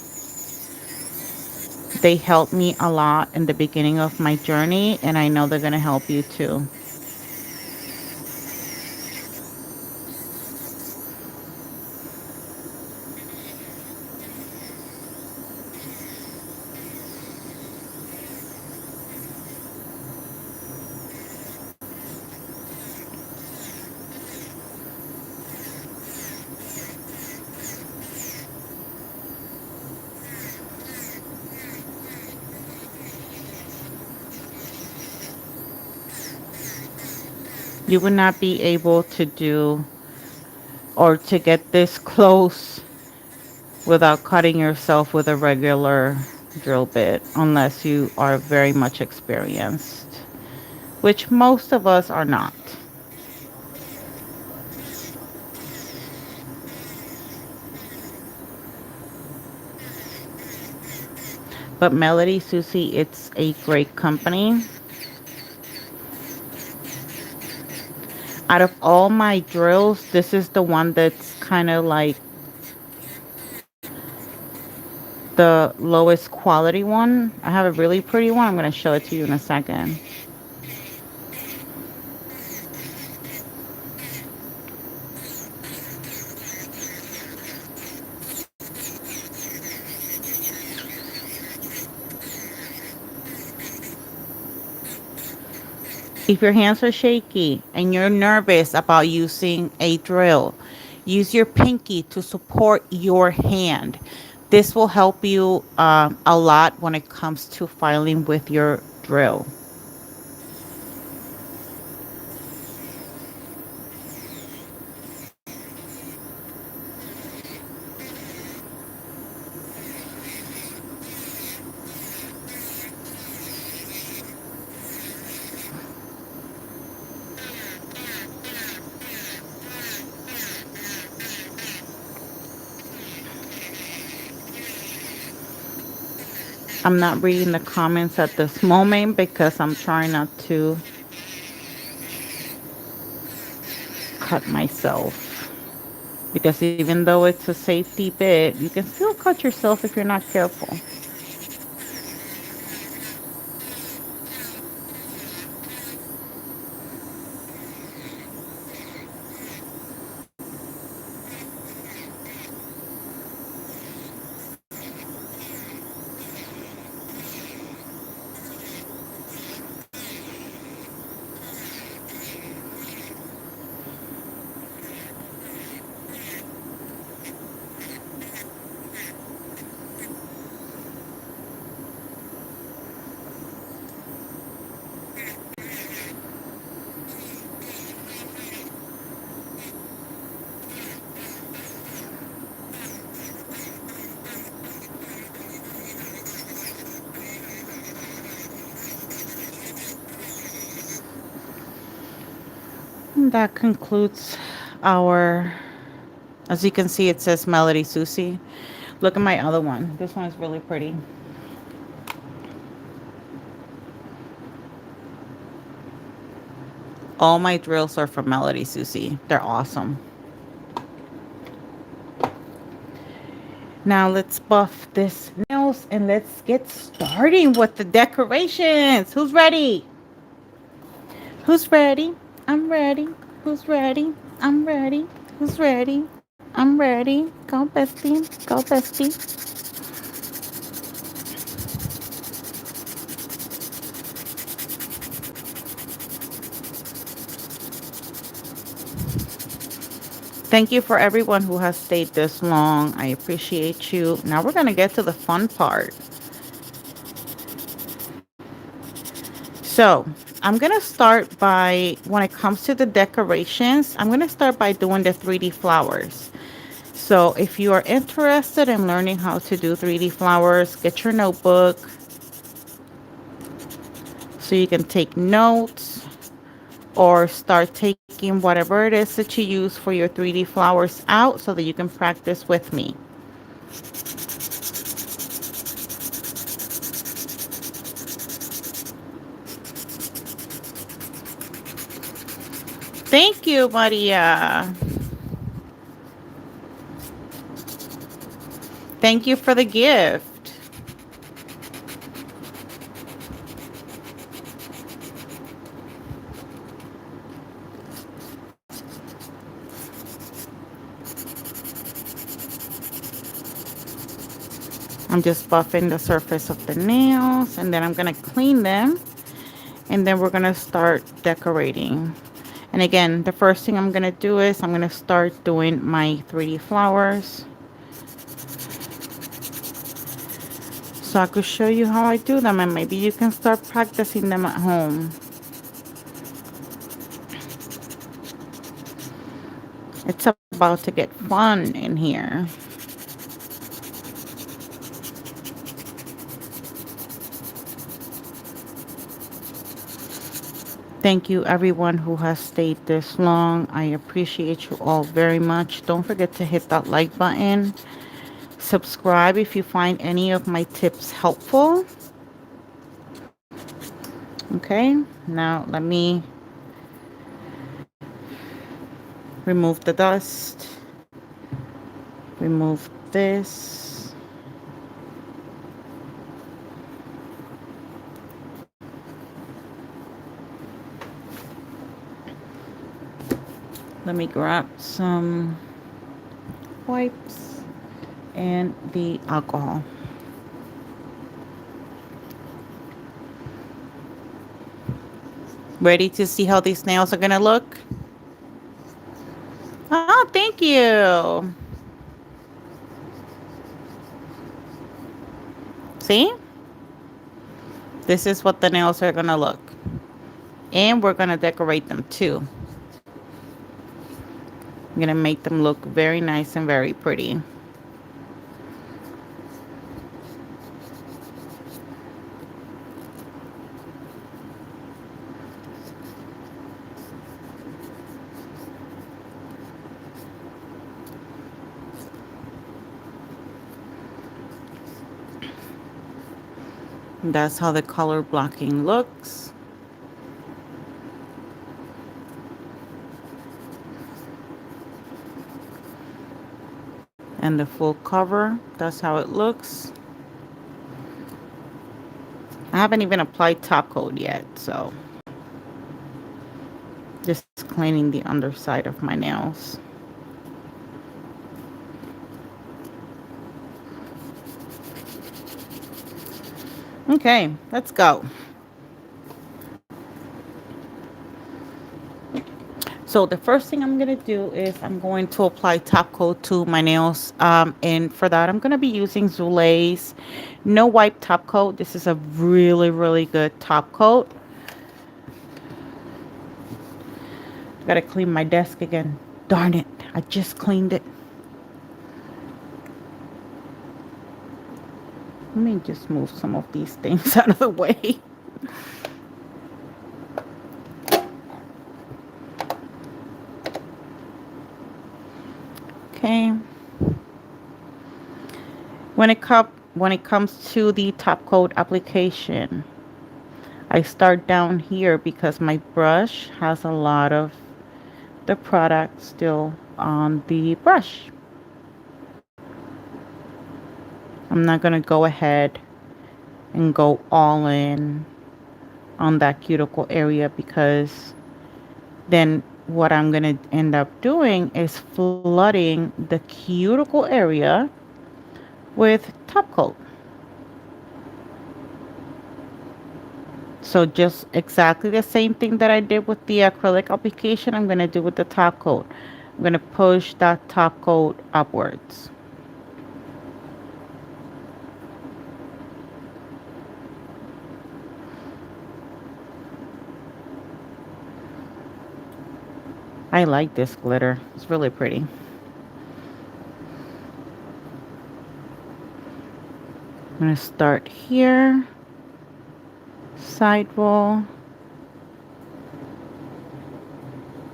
Speaker 1: They helped me a lot in the beginning of my journey, and I know they're going to help you too. You would not be able to do or to get this close without cutting yourself with a regular drill bit unless you are very much experienced, which most of us are not. But Melody Susie, it's a great company. Out of all my drills, this is the one that's kind of like the lowest quality one. I have a really pretty one. I'm going to show it to you in a second. If your hands are shaky and you're nervous about using a drill, use your pinky to support your hand. This will help you a lot when it comes to filing with your drill. I'm not reading the comments at this moment because I'm trying not to cut myself. Because even though it's a safety bit, you can still cut yourself if you're not careful. that concludes our, as you can see, it says Melody Susie. Look at my other one. This one is really pretty. All my drills are from Melody Susie. They're awesome. Now let's buff this nails and let's get starting with the decorations. Who's ready? Who's ready? I'm ready. Who's ready? I'm ready. Who's ready? I'm ready. Go bestie. Go bestie. Thank you for everyone who has stayed this long. I appreciate you. Now we're going to get to the fun part. So I'm going to start by, when it comes to the decorations, I'm going to start by doing the 3D flowers. So if you are interested in learning how to do 3D flowers, get your notebook so you can take notes or start taking whatever it is that you use for your 3D flowers out so that you can practice with me. Thank you, Maria. Thank you for the gift. I'm just buffing the surface of the nails and then I'm going to clean them and then we're going to start decorating. And again, the first thing I'm going to do is I'm going to start doing my 3D flowers. So I could show you how I do them and maybe you can start practicing them at home. It's about to get fun in here. Thank you everyone who has stayed this long. I appreciate you all very much. Don't forget to hit that like button. Subscribe if you find any of my tips helpful. Okay, now let me remove the dust. Remove this. Let me grab some wipes and the alcohol. Ready to see how these nails are gonna look? Oh, thank you. See? This is what the nails are gonna look. And we're gonna decorate them too. I'm gonna make them look very nice and very pretty. That's how the color blocking looks. And the full cover, that's how it looks. I haven't even applied top coat yet, so just cleaning the underside of my nails. Okay, let's go. So the first thing I'm going to do is I'm going to apply top coat to my nails. And for that, I'm going to be using Zulay's No Wipe Top Coat. This is a really, really good top coat. Got to clean my desk again. Darn it. I just cleaned it. Let me just move some of these things out of the way. Okay. When it comes to the top coat application, I start down here because my brush has a lot of the product still on the brush. I'm not going to go ahead and go all in on that cuticle area because then what I'm going to end up doing is flooding the cuticle area with top coat. So just exactly the same thing that I did with the acrylic application, I'm going to do with the top coat. I'm going to push that top coat upwards. I like this glitter. It's really pretty. I'm going to start here, side roll,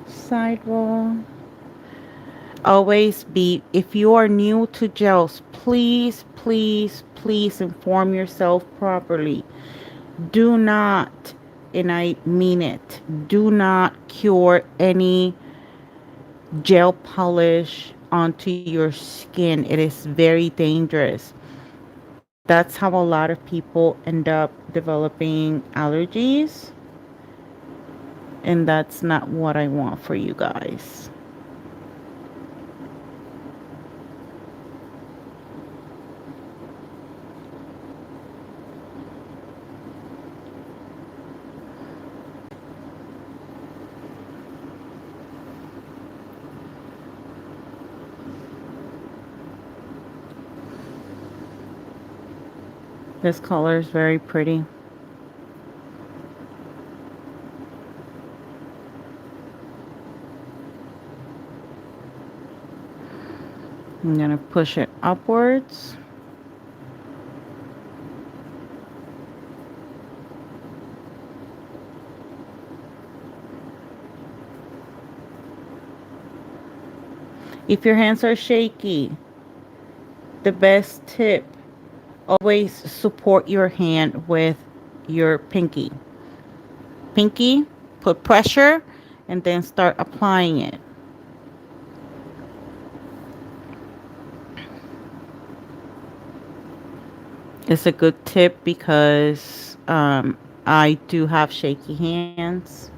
Speaker 1: side roll. Always be, if you are new to gels, please, please, please inform yourself properly. Do not, and I mean it, do not cure any gel polish onto your skin. It is very dangerous. That's how a lot of people end up developing allergies, and that's not what I want for you guys. This color is very pretty. I'm going to push it upwards. If your hands are shaky, the best tip, always support your hand with your pinky. Pinky, put pressure, and then start applying it. It's a good tip because I do have shaky hands.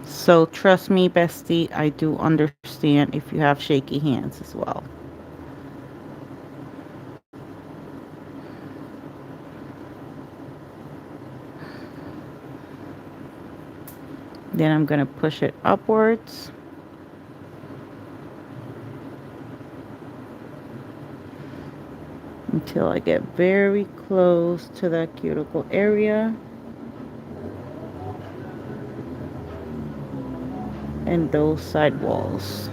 Speaker 1: So trust me, bestie, I do understand if you have shaky hands as well. Then I'm going to push it upwards. Until I get very close to that cuticle area. And those side walls.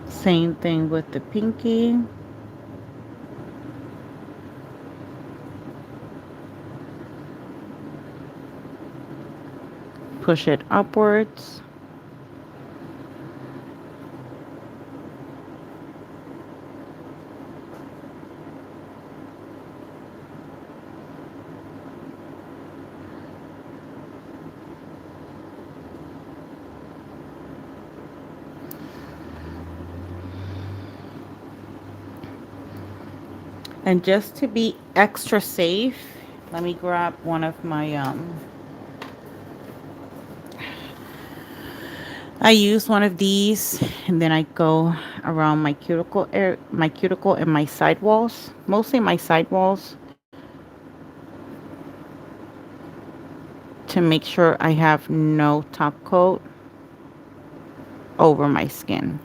Speaker 1: Same thing with the pinky. Push it upwards. And just to be extra safe, let me grab one of my I use one of these and then I go around my cuticle and my side walls, mostly my side walls, to make sure I have no top coat over my skin.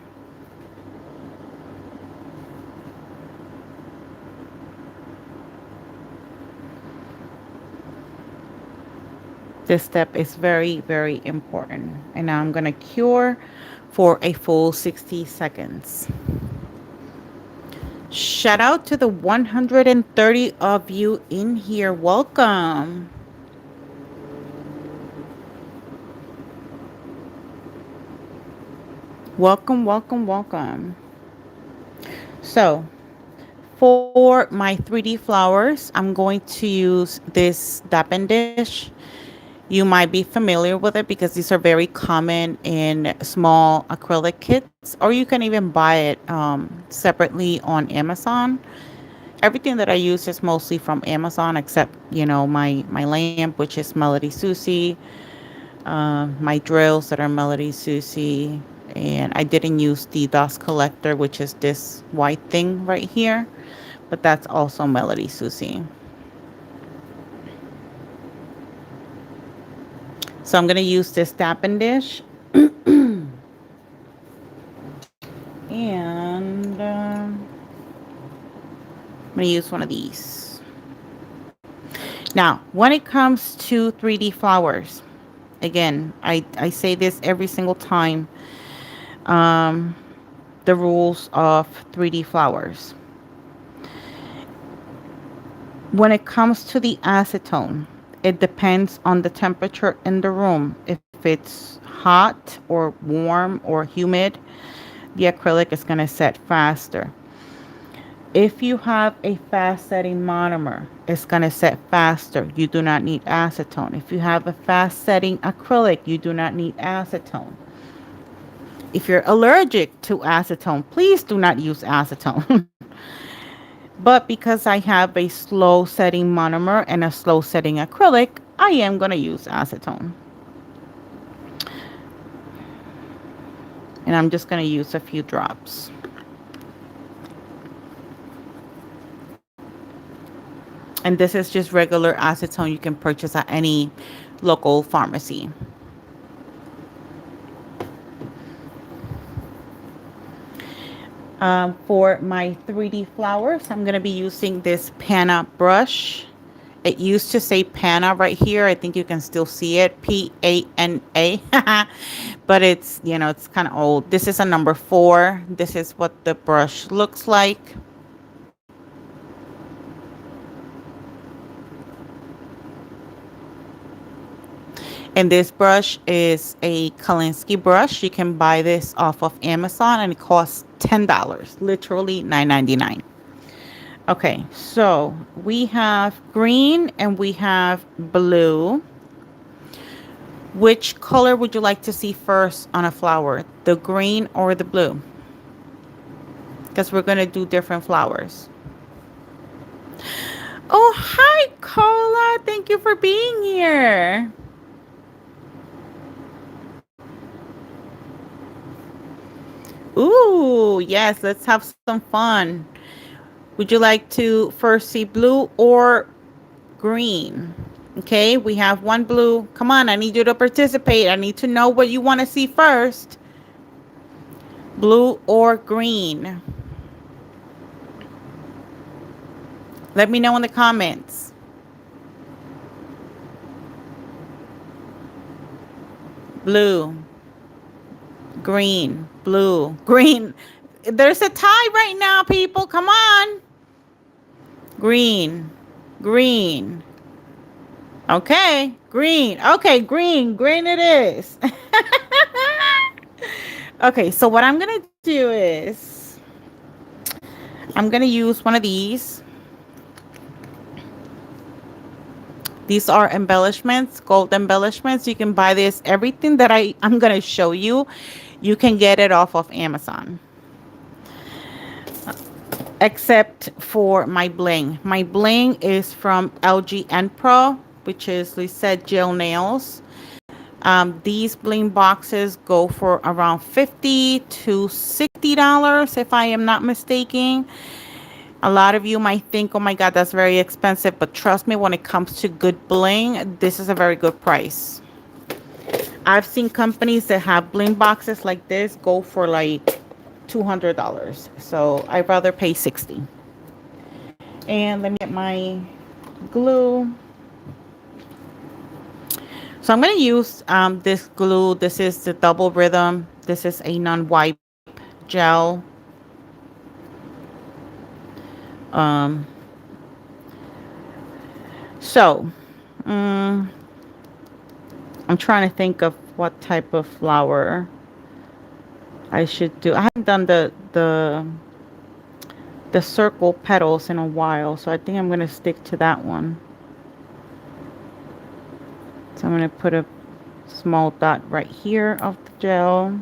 Speaker 1: This step is very, very important. And now I'm going to cure for a full 60 seconds. Shout out to the 130 of you in here. Welcome. Welcome, welcome, welcome. So, for my 3D flowers, I'm going to use this dappen dish. You might be familiar with it because these are very common in small acrylic kits, or you can even buy it separately on Amazon. Everything that I use is mostly from Amazon, except my lamp, which is Melody Susie, my drills that are Melody Susie, and I didn't use the dust collector, which is this white thing right here, but that's also Melody Susie. So I'm going to use this tapping dish. And I'm going to use one of these. Now, when it comes to 3D flowers, again, I say this every single time. The rules of 3D flowers. When it comes to the acetone, it depends on the temperature in the room. If it's hot or warm or humid, the acrylic is going to set faster. If you have a fast setting monomer, it's going to set faster. You do not need acetone. If you have a fast setting acrylic, you do not need acetone. If you're allergic to acetone, please do not use acetone. But because I have a slow setting monomer and a slow setting acrylic, I am going to use acetone. And I'm just going to use a few drops. And this is just regular acetone you can purchase at any local pharmacy. For my 3D flowers, I'm going to be using this Panna brush. It used to say Panna right here. I think you can still see it. P-A-N-A. But it's kind of old. This is a number 4. This is what the brush looks like. And this brush is a Kalinsky brush. You can buy this off of Amazon and it costs $10. Literally $9.99. Okay, so we have green and we have blue. Which color would you like to see first on a flower? The green or the blue? Because we're going to do different flowers. Oh, hi, Carla. Thank you for being here. Ooh, yes, let's have some fun. Would you like to first see blue or green? Okay, we have one blue. Come on, I need you to participate. I need to know what you want to see first. Blue or green? Let me know in the comments. Blue, green, blue, green. There's a tie right now, people. Come on. Green, green. Okay, green. Okay, green. Green it is. Okay, so what I'm going to do is I'm going to use one of these. These are embellishments, gold embellishments. You can buy this. Everything that I'm going to show you, you can get it off of Amazon. Except for my bling. My bling is from LGN Pro, which is Lisette Gel Nails. These bling boxes go for around $50 to $60, if I am not mistaken. A lot of you might think, oh my God, that's very expensive. But trust me, when it comes to good bling, this is a very good price. I've seen companies that have bling boxes like this go for like $200. So I'd rather pay $60. And let me get my glue. So I'm going to use this glue. This is the Double Rhythm. This is a non-wipe gel. Um, so, um, I'm trying to think of what type of flower I should do. I haven't done the circle petals in a while, so I think I'm gonna stick to that one. So I'm gonna put a small dot right here of the gel.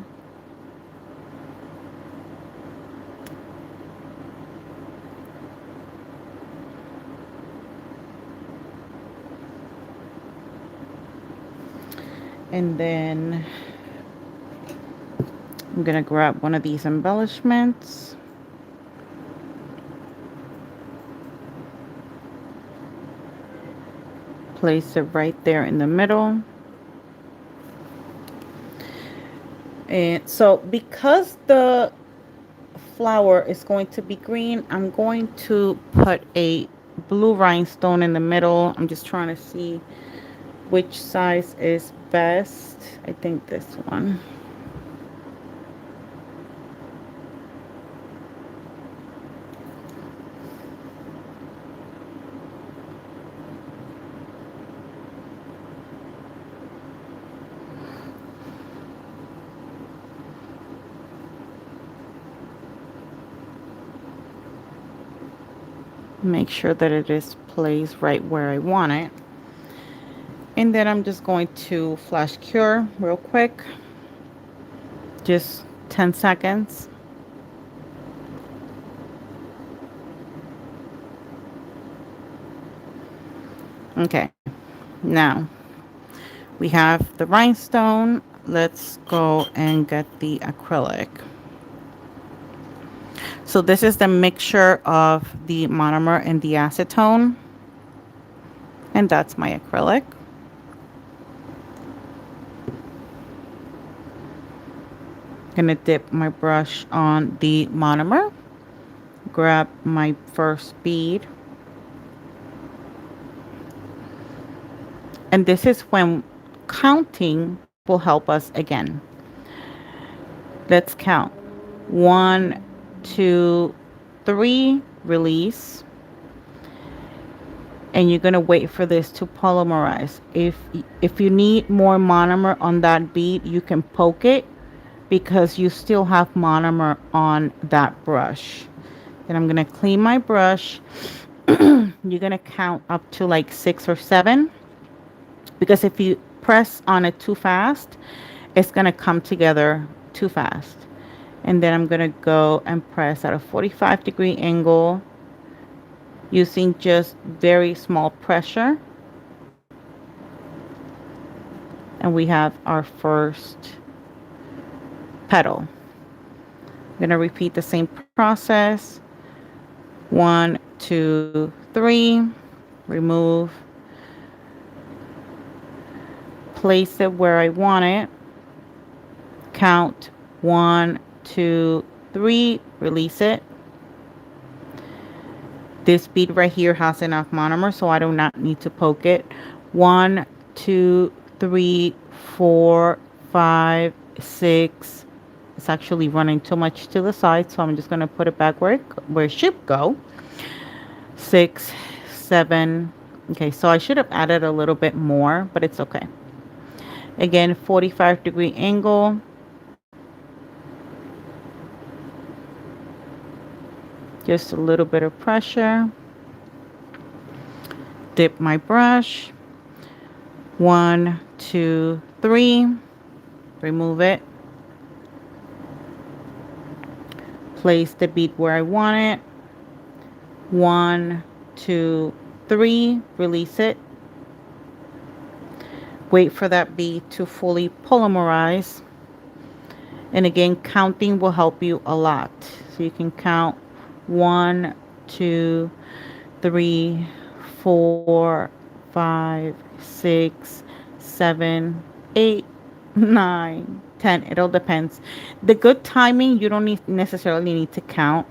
Speaker 1: And then I'm gonna grab one of these embellishments. Place it right there in the middle. And so because the flower is going to be green, I'm going to put a blue rhinestone in the middle. I'm just trying to see which size is best. I think this one. Make sure that it is placed right where I want it. And then I'm just going to flash cure real quick. Just 10 seconds. Okay, now we have the rhinestone. Let's go and get the acrylic. So this is the mixture of the monomer and the acetone. And that's my acrylic. Gonna dip my brush on the monomer. Grab my first bead. And this is when counting will help us again. Let's count. 1, 2, 3, release. And you're going to wait for this to polymerize. If you need more monomer on that bead, you can poke it because you still have monomer on that brush. Then I'm going to clean my brush. You're going to count up to like 6 or 7, because if you press on it too fast, it's going to come together too fast. And then I'm going to go and press at a 45-degree angle using just very small pressure. And we have our first petal. I'm going to repeat the same process. 1, 2, 3. Remove. Place it where I want it. Count 1, 2, 3. Release it. This bead right here has enough monomer, so I do not need to poke it. 1, 2, 3, 4, 5, 6. It's actually running too much to the side, so I'm just going to put it back where it should go. 6, 7. Okay, so I should have added a little bit more, but it's okay. Again, 45-degree angle. Just a little bit of pressure. Dip my brush. 1, 2, 3. Remove it. Place the bead where I want it. 1, 2, 3. Release it. Wait for that bead to fully polymerize. And again, counting will help you a lot. So you can count 1, 2, 3, 4, 5, 6, 7, 8, 9, 10. It all depends. The good timing, you don't necessarily need to count.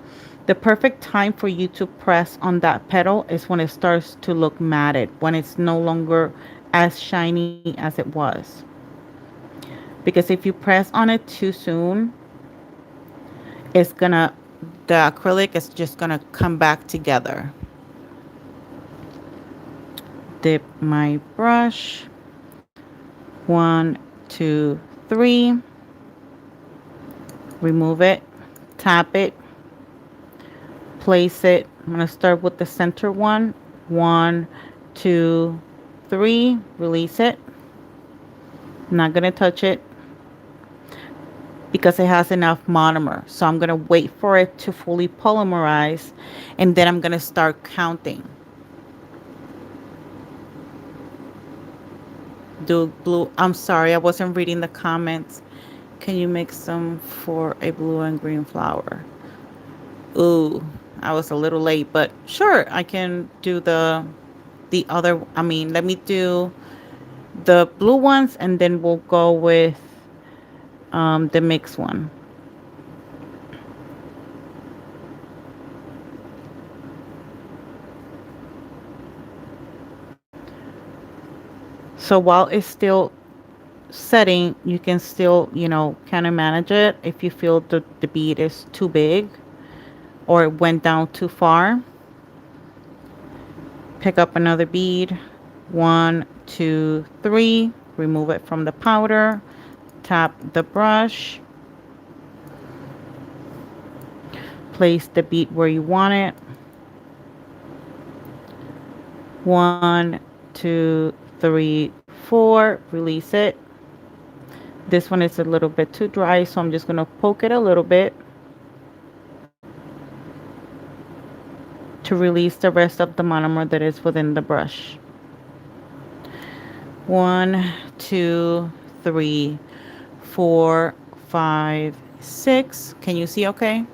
Speaker 1: The perfect time for you to press on that petal is when it starts to look matted, when it's no longer as shiny as it was. because if you press on it too soon, it's gonna, the acrylic is just gonna come back together. Dip my brush. 1, 2, 3. Remove it. Tap it. Place it. I'm gonna start with the center one. 1, 2, 3. Release it. Not gonna touch it because it has enough monomer. So I'm gonna wait for it to fully polymerize, and then I'm gonna start counting. Do blue. I'm sorry, I wasn't reading the comments. Can you make some for a blue and green flower? Ooh, I was a little late, but sure, I can do the other. I mean, let me do the blue ones, and then we'll go with the mixed one. So while it's still setting, you can still, kind of manage it if you feel the bead is too big or it went down too far. Pick up another bead. 1, 2, 3. Remove it from the powder. Tap the brush. Place the bead where you want it. 1, 2, 3, 4. Release it. This one is a little bit too dry, so I'm just going to poke it a little bit to release the rest of the monomer that is within the brush. 1, 2, 3, 4, 5, 6. Can you see okay?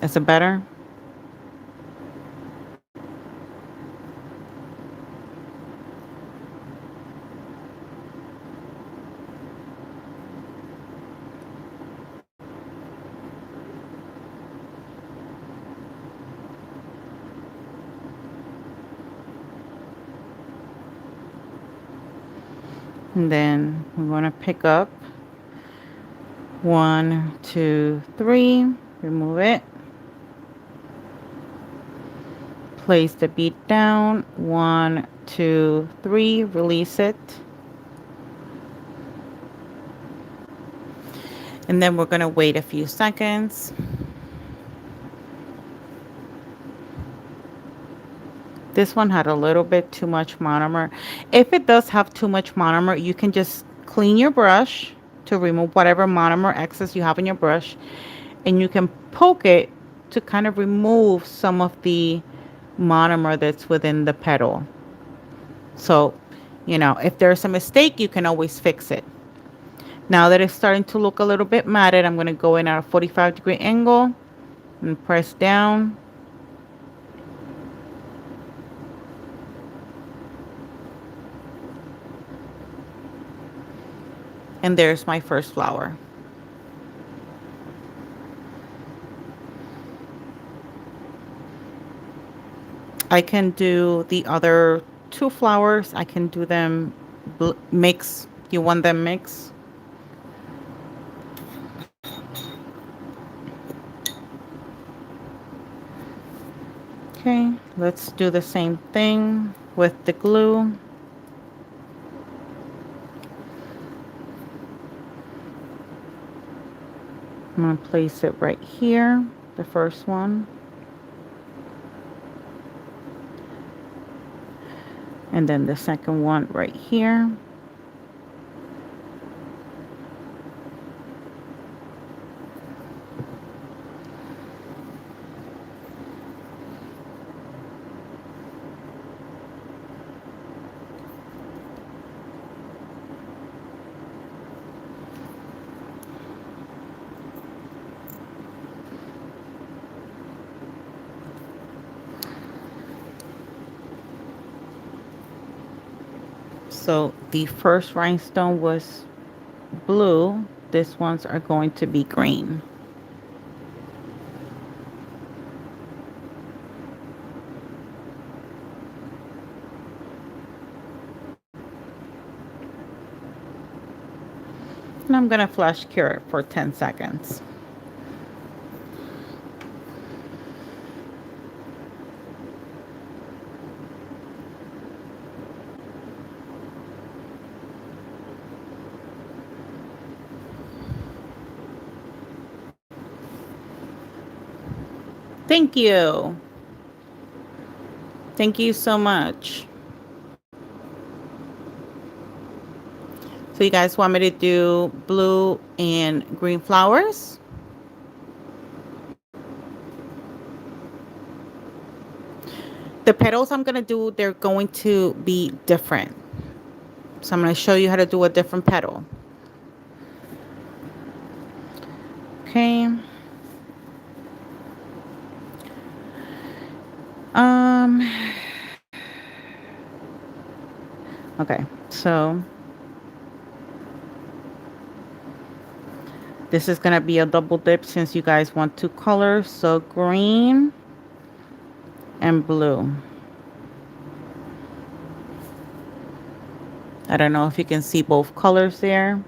Speaker 1: Is it better? And then we're going to pick up 1, 2, 3. Remove it. Place the bead down. 1, 2, 3. Release it. And then we're going to wait a few seconds. This one had a little bit too much monomer. If it does have too much monomer, you can just clean your brush to remove whatever monomer excess you have in your brush. And you can poke it to kind of remove some of the monomer that's within the petal. So, if there's a mistake, you can always fix it. Now that it's starting to look a little bit matted, I'm going to go in at a 45-degree angle and press down. And there's my first flower. I can do the other 2 flowers. I can do them mix. You want them mix? Okay, let's do the same thing with the glue. I'm going to place it right here, the first one. And then the second one right here. So the first rhinestone was blue. These ones are going to be green. And I'm going to flash cure it for 10 seconds. Thank you. Thank you so much. So you guys want me to do blue and green flowers? The petals I'm going to do, they're going to be different. So I'm going to show you how to do a different petal. Okay. Um okay. So this is going to be a double dip since you guys want two colors. So green and blue. I don't know if you can see both colors there.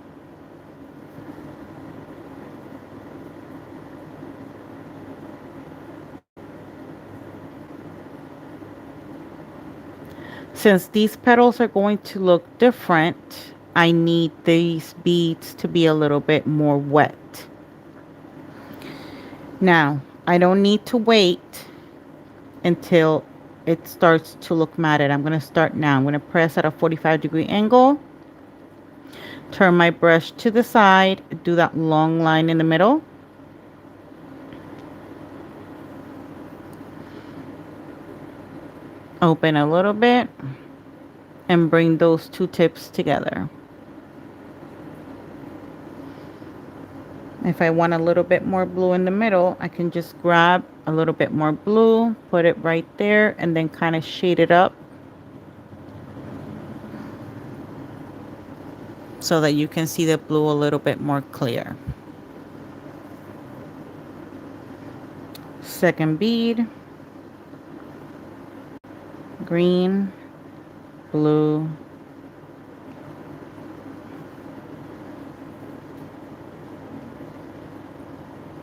Speaker 1: Since these petals are going to look different, I need these beads to be a little bit more wet. Now, I don't need to wait until it starts to look matted. I'm going to start now. I'm going to press at a 45-degree angle. Turn my brush to the side. Do that long line in the middle. Open a little bit. And bring those two tips together. If I want a little bit more blue in the middle, I can just grab a little bit more blue, put it right there, and then kind of shade it up so that you can see the blue a little bit more clear. Second bead, green, blue,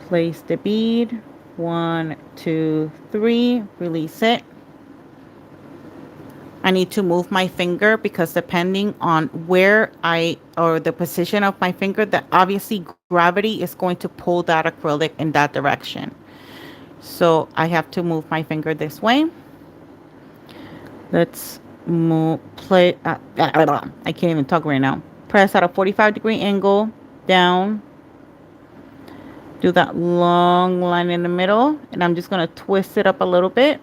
Speaker 1: place the bead, 1, 2, 3, release it. I need to move my finger because depending on where or the position of my finger, that obviously gravity is going to pull that acrylic in that direction. So I have to move my finger this way. Let's I can't even talk right now. Press at a 45-degree angle down. Do that long line in the middle, and I'm just going to twist it up a little bit.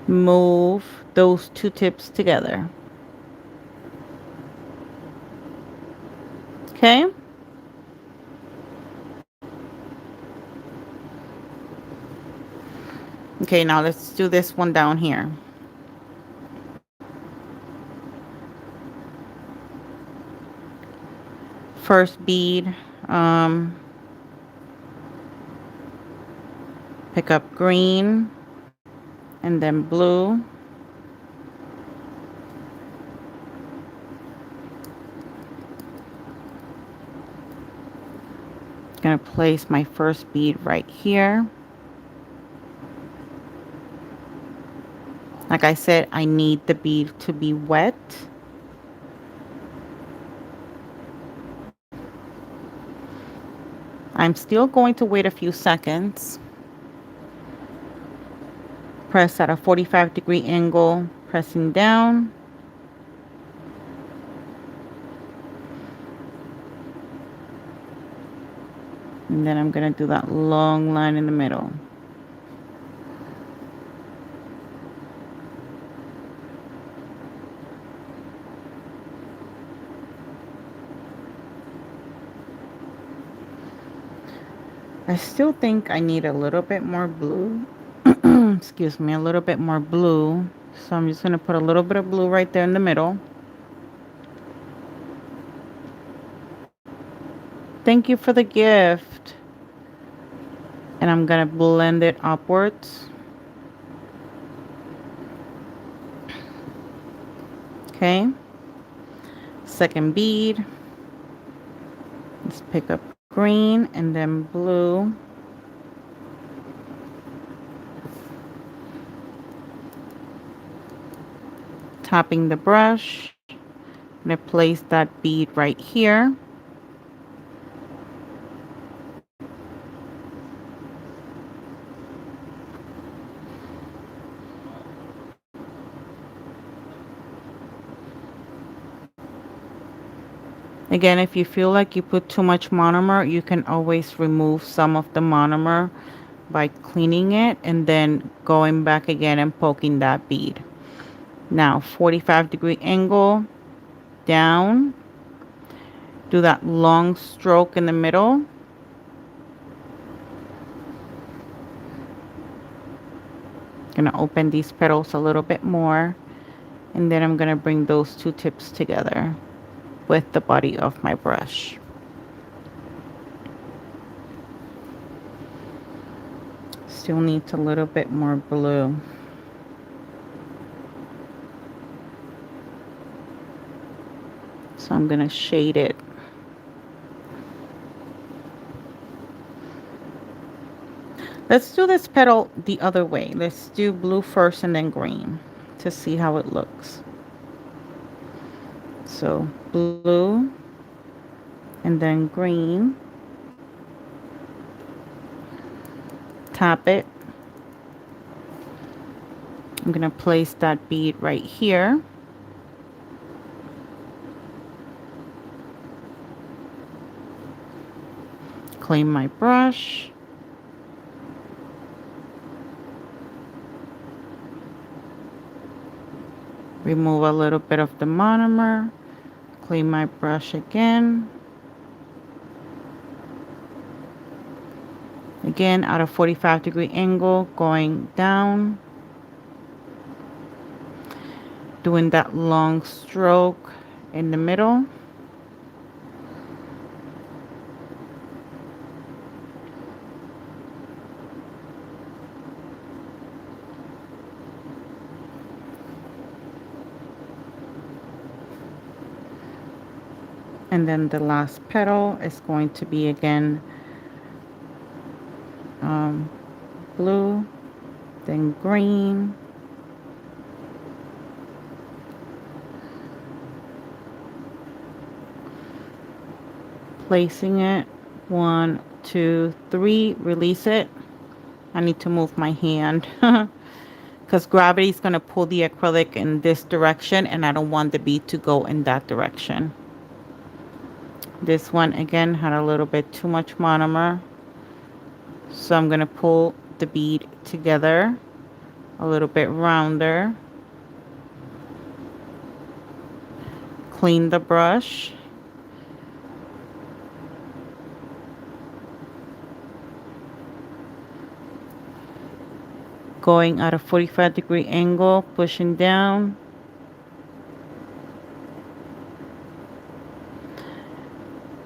Speaker 1: Move those two tips together. Okay. Okay, now let's do this one down here. First bead, pick up green and then blue. Gonna place my first bead right here. Like I said, I need the bead to be wet. I'm still going to wait a few seconds. Press at a 45-degree angle, pressing down. And then I'm going to do that long line in the middle. I still think I need a little bit more blue. Excuse me, a little bit more blue. So I'm just going to put a little bit of blue right there in the middle. Thank you for the gift. And I'm going to blend it upwards. Okay. Second bead. Let's pick up green and then blue. Tapping the brush. I'm going to place that bead right here. Again, if you feel like you put too much monomer, you can always remove some of the monomer by cleaning it and then going back again and poking that bead. Now, 45-degree angle down. Do that long stroke in the middle. Gonna open these petals a little bit more, and then I'm gonna bring those two tips together with the body of my brush. Still needs a little bit more blue. So I'm gonna shade it. Let's do this petal the other way. Let's do blue first and then green to see how it looks. So blue and then green. Tap it. I'm gonna place that bead right here. Clean my brush. Remove a little bit of the monomer. Clean my brush again. Again, at a 45-degree angle, going down. Doing that long stroke in the middle. And then the last petal is going to be again blue, then green, placing it 1, 2, 3, release it. I need to move my hand because gravity is going to pull the acrylic in this direction and I don't want the bead to go in that direction. This one again had a little bit too much monomer, so I'm going to pull the bead together a little bit rounder. Clean the brush. Going at a 45-degree angle, pushing down.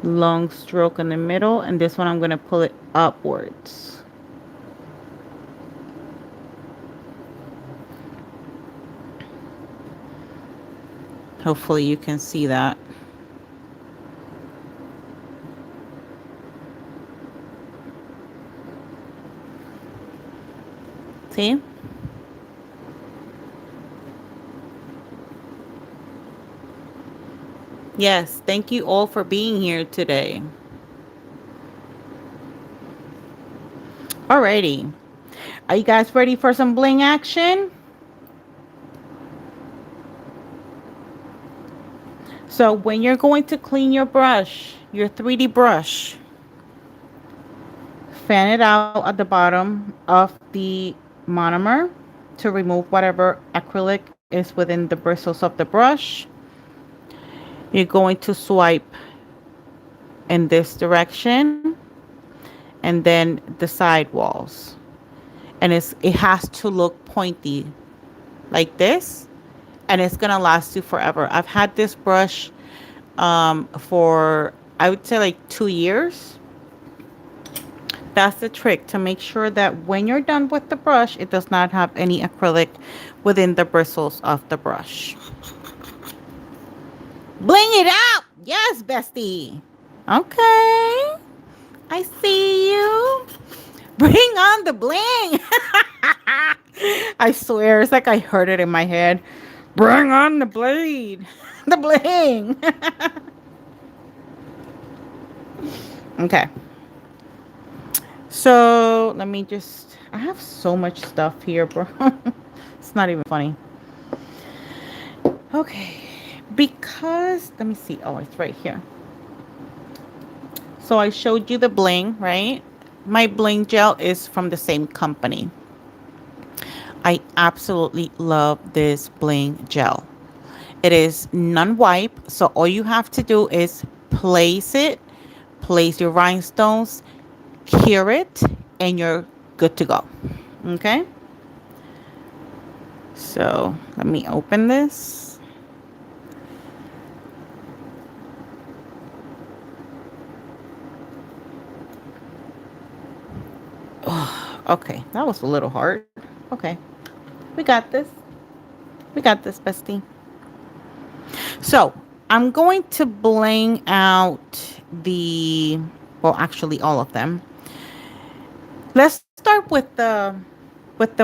Speaker 1: Long stroke in the middle, and this one I'm going to pull it upwards. Hopefully you can see that. See? Yes, thank you all for being here today. Alrighty. Are you guys ready for some bling action? So when you're going to clean your brush, your 3D brush, fan it out at the bottom of the monomer to remove whatever acrylic is within the bristles of the brush. You're going to swipe in this direction and then the side walls. And it has to look pointy like this, and it's gonna last you forever. I've had this brush for, I would say, like 2 years. That's the trick, to make sure that when you're done with the brush, it does not have any acrylic within the bristles of the brush. Bling it out. Yes, bestie. Okay. I see you. Bring on the bling. I swear, it's like I heard it in my head. Bring on the blade. The bling. Okay. So let me just. I have so much stuff here, bro. It's not even funny. Okay. Because. Let me see. Oh, it's right here. So I showed you the bling, right? My bling gel is from the same company. I absolutely love this bling gel. It is non-wipe, so all you have to do is place your rhinestones, cure it, and you're good to go. Okay? So let me open this. Okay, that was a little hard. Okay, we got this. We got this, bestie. So I'm going to bling out the, well, actually all of them. Let's start with the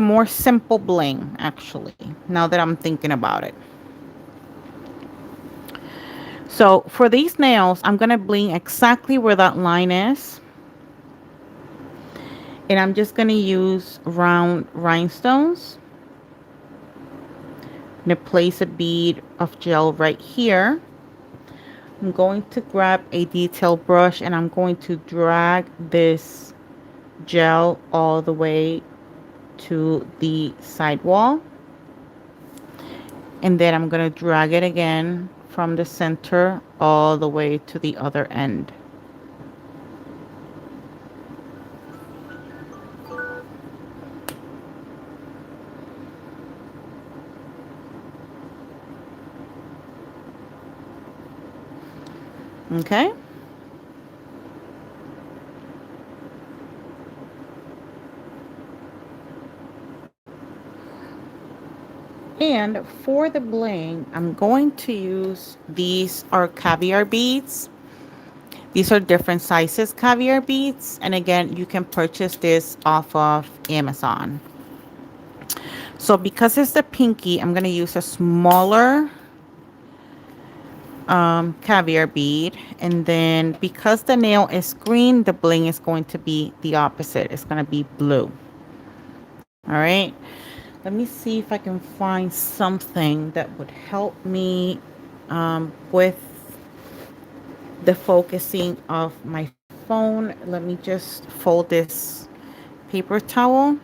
Speaker 1: more simple bling. Actually, now that I'm thinking about it. So for these nails, I'm gonna bling exactly where that line is, and I'm just gonna use round rhinestones. I'm gonna place a bead of gel right here. I'm going to grab a detail brush and I'm going to drag this gel all the way to the side wall. And then I'm going to drag it again from the center all the way to the other end. Okay? And for the bling, I'm going to use, these are caviar beads. These are different sizes caviar beads. And again, you can purchase this off of Amazon. So because it's the pinky, I'm going to use a smaller caviar bead. And then because the nail is green, the bling is going to be the opposite. It's going to be blue. All right. Let me see if I can find something that would help me with the focusing of my phone. Let me just fold this paper towel.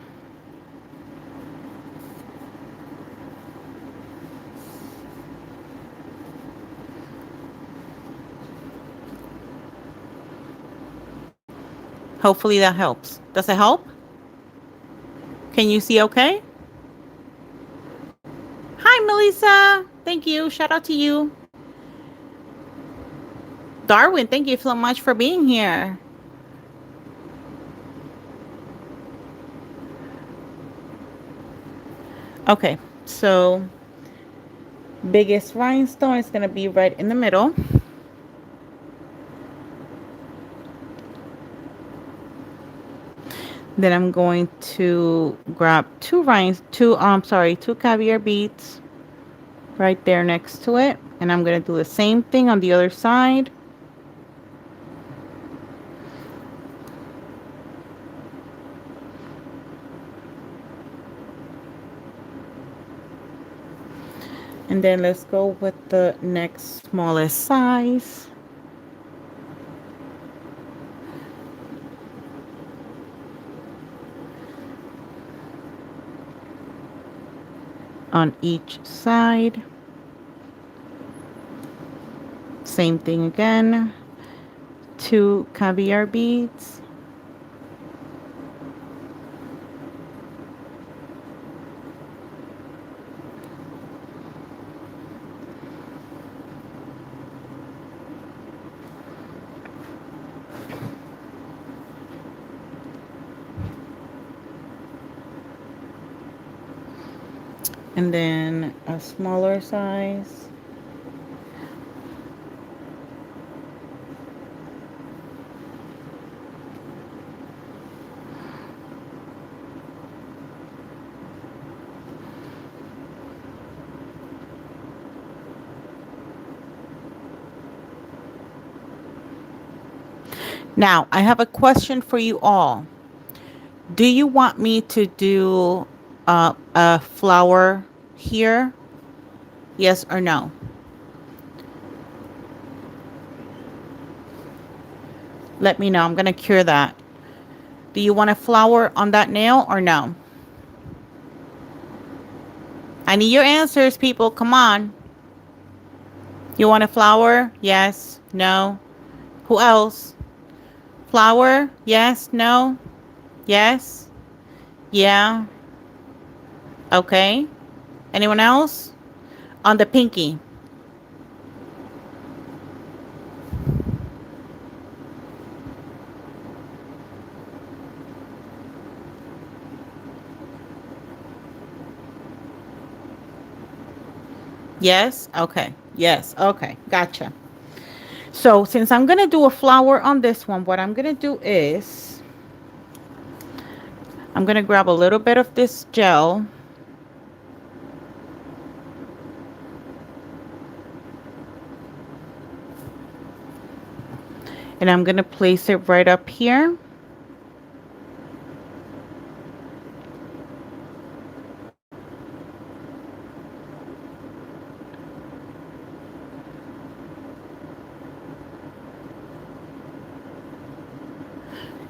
Speaker 1: Hopefully that helps. Does it help? Can you see okay? Hi, Melissa. Thank you. Shout out to you. Darwin, thank you so much for being here. Okay, so biggest rhinestone is going to be right in the middle. Then I'm going to grab two caviar beads right there next to it. And I'm going to do the same thing on the other side. And then let's go with the next smallest size. On each side. Same thing again. Two caviar beads. And then a smaller size. Now, I have a question for you all. Do you want me to do a flower here? Yes or no? Let me know. I'm going to cure that. Do you want a flower on that nail or no? I need your answers, people. Come on. You want a flower? Yes. No. Who else? Flower? Yes. No. Yes. Yeah. Okay. Anyone else? On the pinky. Yes. Okay. Yes. Okay. Gotcha. So since I'm going to do a flower on this one, what I'm going to do is I'm going to grab a little bit of this gel. And I'm going to place it right up here.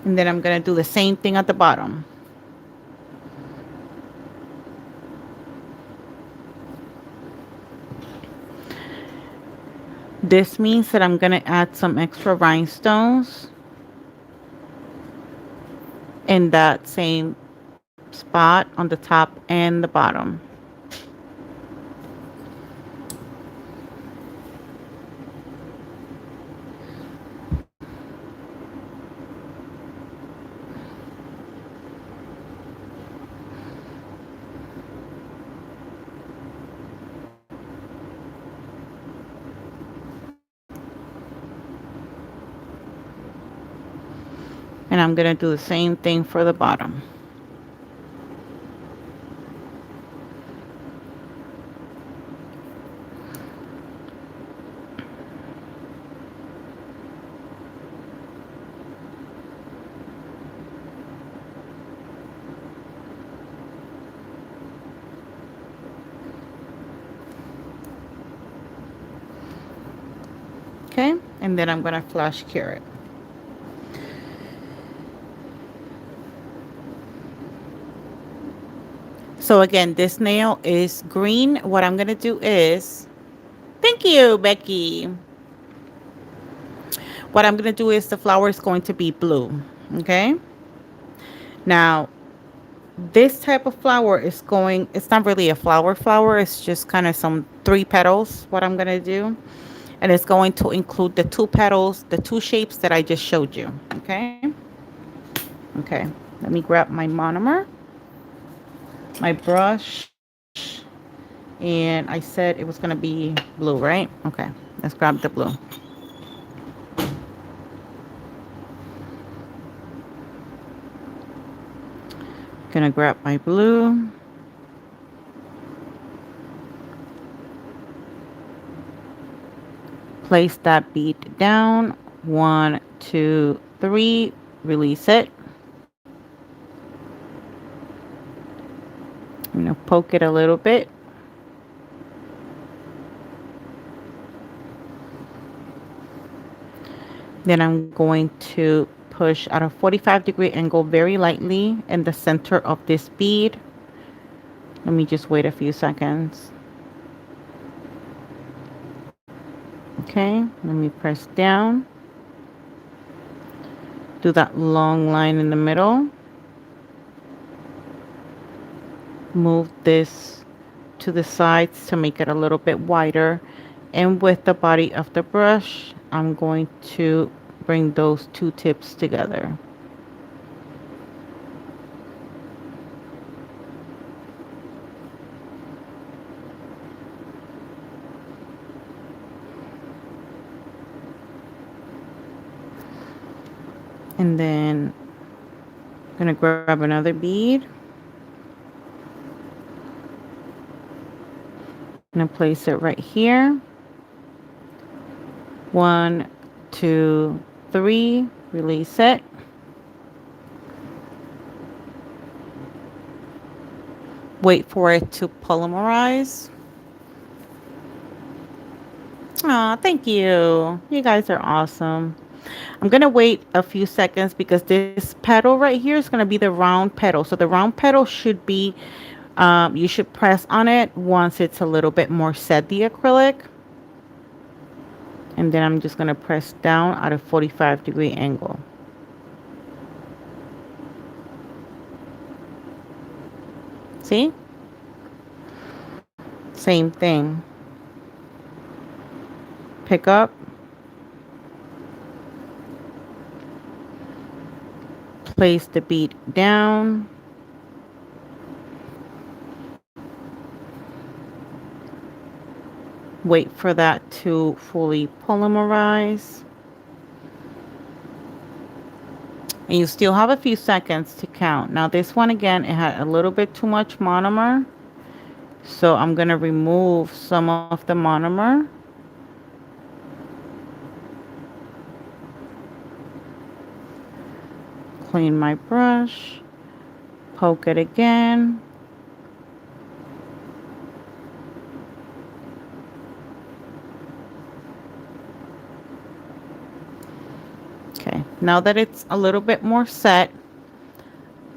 Speaker 1: And then I'm going to do the same thing at the bottom. This means that I'm going to add some extra rhinestones in that same spot on the top and the bottom. And I'm going to do the same thing for the bottom. Okay, and then I'm going to flash cure it. So again, this nail is green. What I'm going to do is, thank you, Becky. What I'm going to do is the flower is going to be blue. Okay. Now, this type of flower is going, it's not really a flower. It's just kind of some 3 petals, what I'm going to do. And it's going to include the 2 petals, the 2 shapes that I just showed you. Okay. Okay. Let me grab my monomer, my brush, and I said it was going to be blue, right? Okay. Let's grab the blue. Gonna grab my blue. Place that bead down. 1, 2, 3. Release it. I'm gonna poke it a little bit. Then I'm going to push at a 45-degree angle very lightly in the center of this bead. Let me just wait a few seconds. Okay, let me press down. Do that long line in the middle. Move this to the sides to make it a little bit wider. And with the body of the brush, I'm going to bring those 2 tips together. And then I'm going to grab another bead. I'm going to place it right here. 1, 2, 3. Release it. Wait for it to polymerize. Aw, thank you. You guys are awesome. I'm going to wait a few seconds because this petal right here is going to be the round petal. So the round petal should be, you should press on it once it's a little bit more set, the acrylic. And then I'm just going to press down at a 45-degree angle. See? Same thing. Pick up, place the bead down, wait for that to fully polymerize. And you still have a few seconds to count. Now this one again, it had a little bit too much monomer. So I'm going to remove some of the monomer. Clean my brush. Poke it again. Okay, now that it's a little bit more set,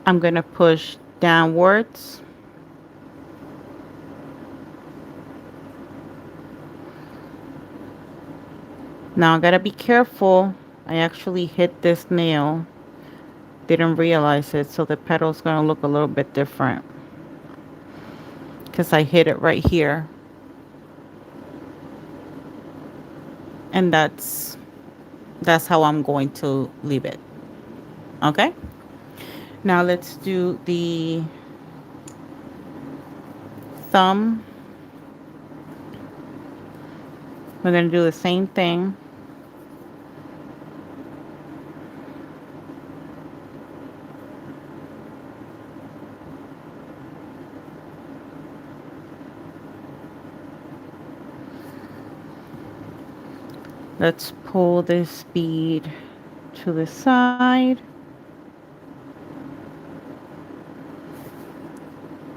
Speaker 1: I'm going to push downwards. Now I gotta be careful. I actually hit this nail. Didn't realize it, so the petal's gonna look a little bit different because I hit it right here. And that's how I'm going to leave it. Okay? Now let's do the thumb. We're gonna do the same thing. Let's pull this bead to the side.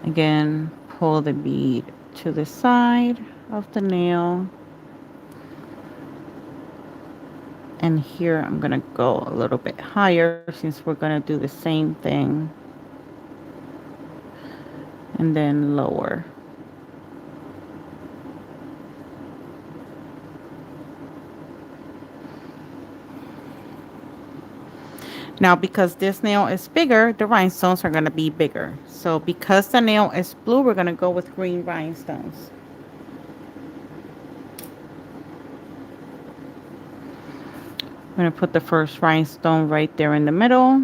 Speaker 1: Again, pull the bead to the side of the nail. And here I'm going to go a little bit higher since we're going to do the same thing. And then lower. Now, because this nail is bigger, the rhinestones are going to be bigger. So because the nail is blue, we're going to go with green rhinestones. I'm going to put the first rhinestone right there in the middle.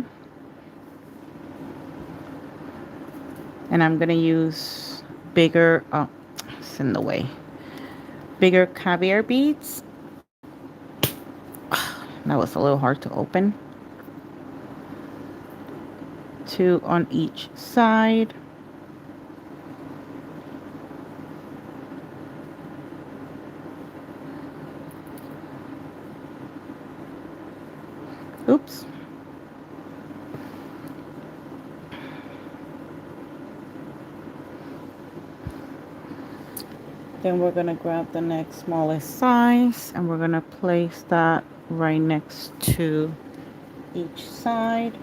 Speaker 1: And I'm going to use bigger, oh, it's in the way. Bigger caviar beads. That was a little hard to open. 2 on each side. Oops. Then we're going to grab the next smallest size and we're going to place that right next to each side.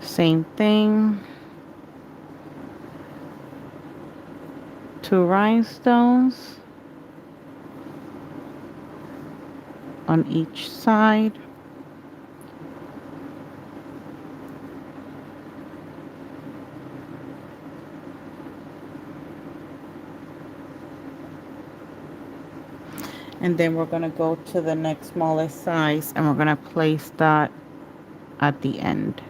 Speaker 1: Same thing. 2 rhinestones on each side. And then we're going to go to the next smallest size and we're going to place that at the end.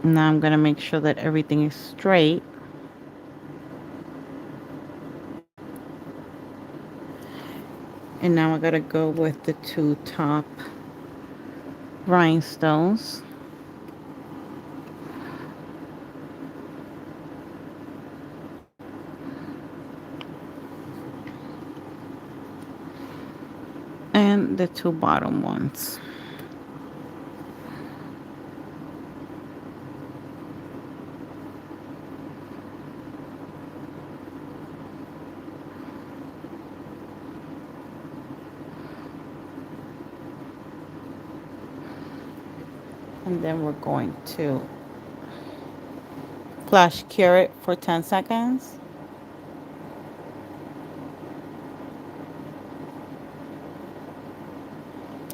Speaker 1: Now I'm going to make sure that everything is straight. And now I got to go with the 2 top rhinestones. And the two bottom ones. And then we're going to flash cure it for 10 seconds.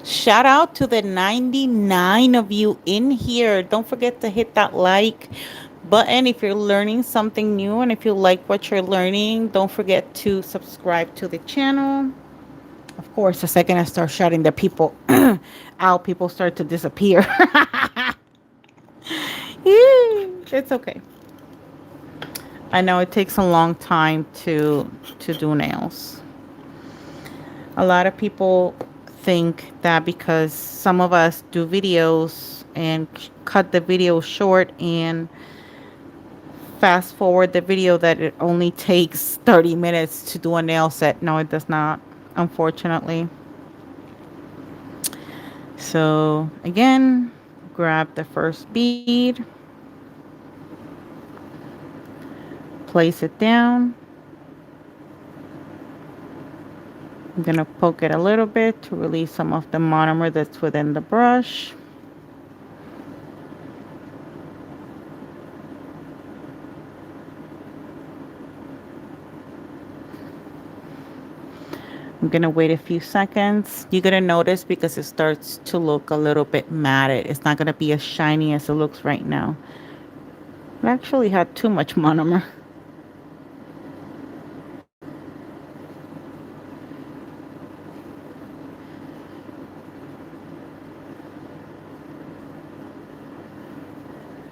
Speaker 1: Shout out to the 99 of you in here. Don't forget to hit that like button if you're learning something new. And if you like what you're learning, don't forget to subscribe to the channel. Of course, the second I start shouting the people out, people start to disappear. It's okay. I know it takes a long time to do nails. A lot of people think that because some of us do videos and cut the video short and fast forward the video that it only takes 30 minutes to do a nail set. No, it does not, unfortunately. So again, grab the first bead, place it down. I'm going to poke it a little bit to release some of the monomer that's within the brush. I'm going to wait a few seconds. You're going to notice because it starts to look a little bit matted. It's not going to be as shiny as it looks right now. It actually had too much monomer.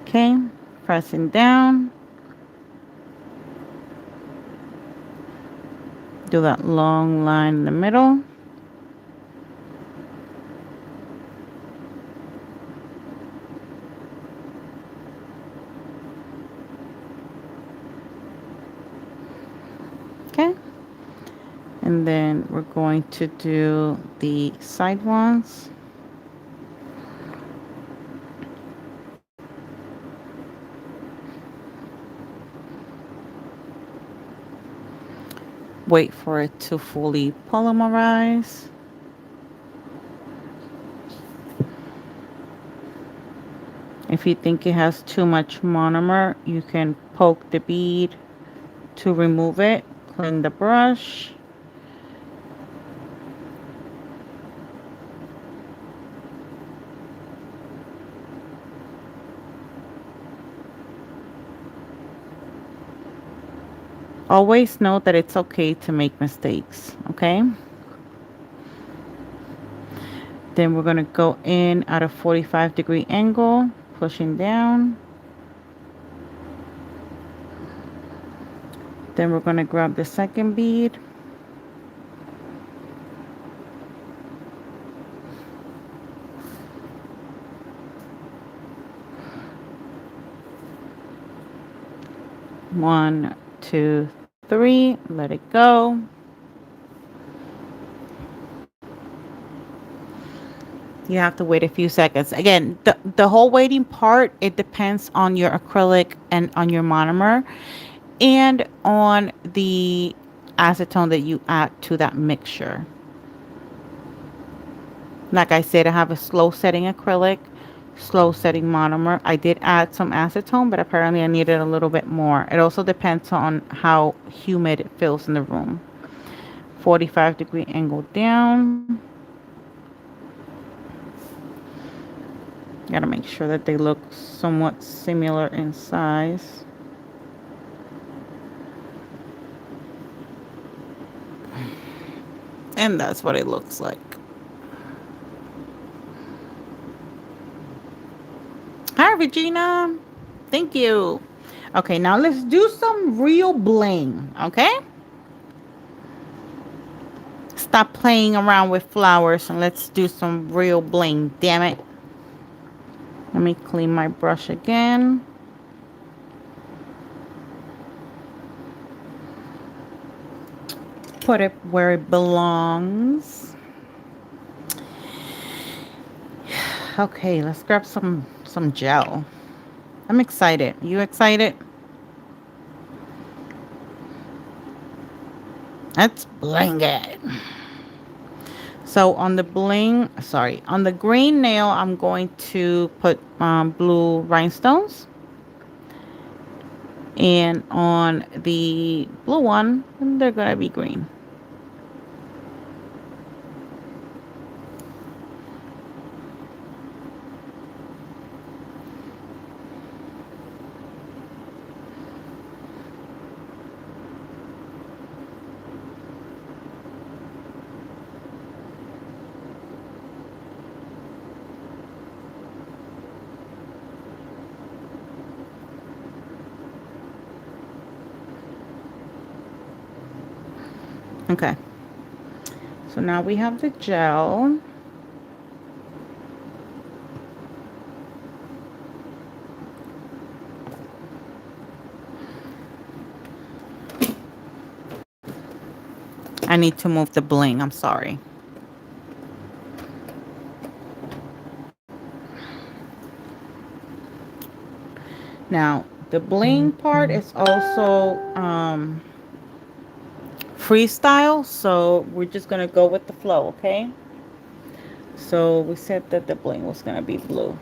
Speaker 1: Okay, pressing down. Do that long line in the middle. Okay. And then we're going to do the side ones. Wait for it to fully polymerize. If you think it has too much monomer, you can poke the bead to remove it. Clean the brush. Always know that it's okay to make mistakes, okay? Then we're going to go in at a 45-degree angle, pushing down. Then we're going to grab the second bead. One, two, three. Let it go. You have to wait a few seconds. Again, the whole waiting part, it depends on your acrylic and on your monomer and on the acetone that you add to that mixture. Like I said, I have a slow setting acrylic, slow setting monomer. I did add some acetone, but apparently I needed a little bit more. It also depends on how humid it feels in the room. 45-degree angle down. Gotta make sure that they look somewhat similar in size. And that's what it looks like. Hi, Regina. Thank you. Okay, now let's do some real bling, okay? Stop playing around with flowers and let's do some real bling, damn it. Let me clean my brush again. Put it where it belongs. Okay, let's grab some gel. I'm excited. You excited? Let's bling it. So on the on the green nail, I'm going to put blue rhinestones. And on the blue one, they're going to be green. Okay. So now we have the gel. I need to move the bling. I'm sorry. Now, the bling part is also freestyle. So we're just going to go with the flow, okay? So we said that the bling was going to be blue.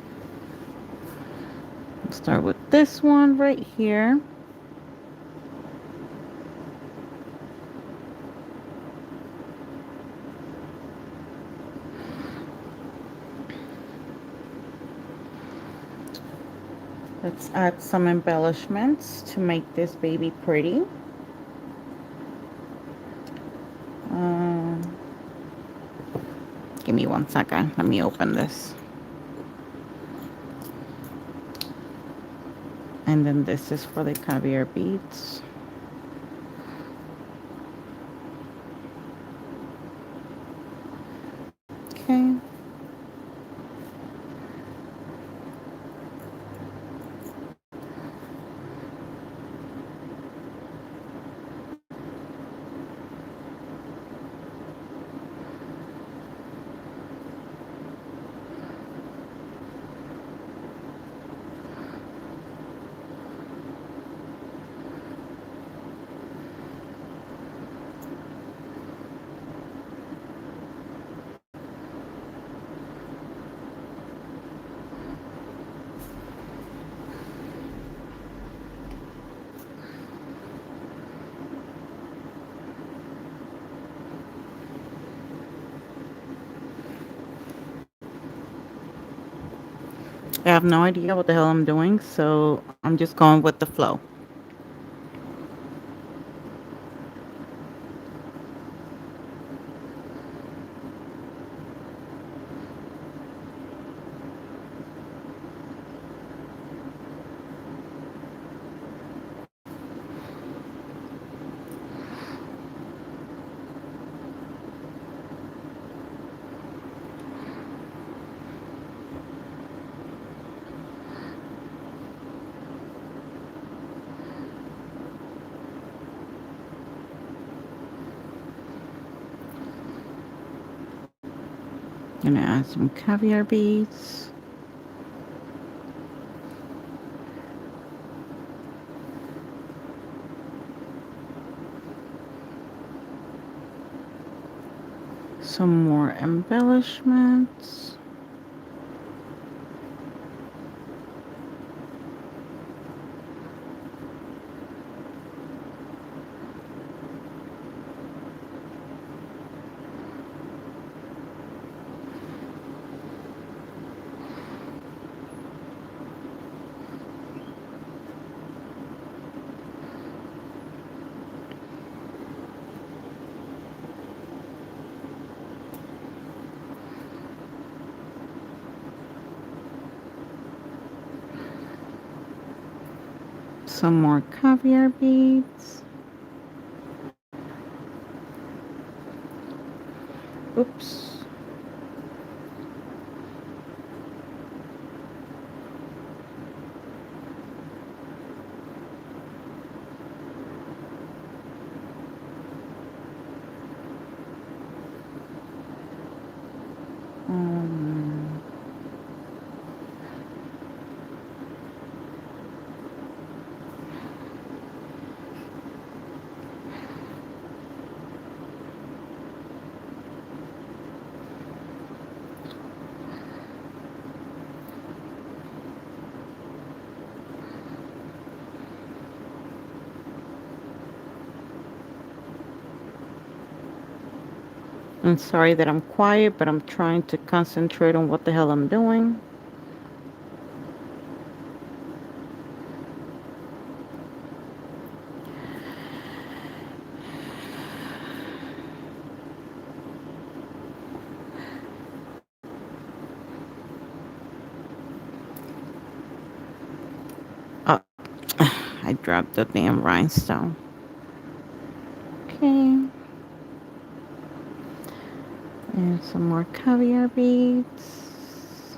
Speaker 1: Let's start with this one right here. Let's add some embellishments to make this baby pretty. Um, Give me 1 second. Let me open this. And then this is for the caviar beads. Okay. I have no idea what the hell I'm doing, so I'm just going with the flow. Gonna add some caviar beads. Some more embellishments. Some more caviar beads. Oops. I'm sorry that I'm quiet, but I'm trying to concentrate on what the hell I'm doing. Oh, I dropped the damn rhinestone. Okay. And some more caviar beads.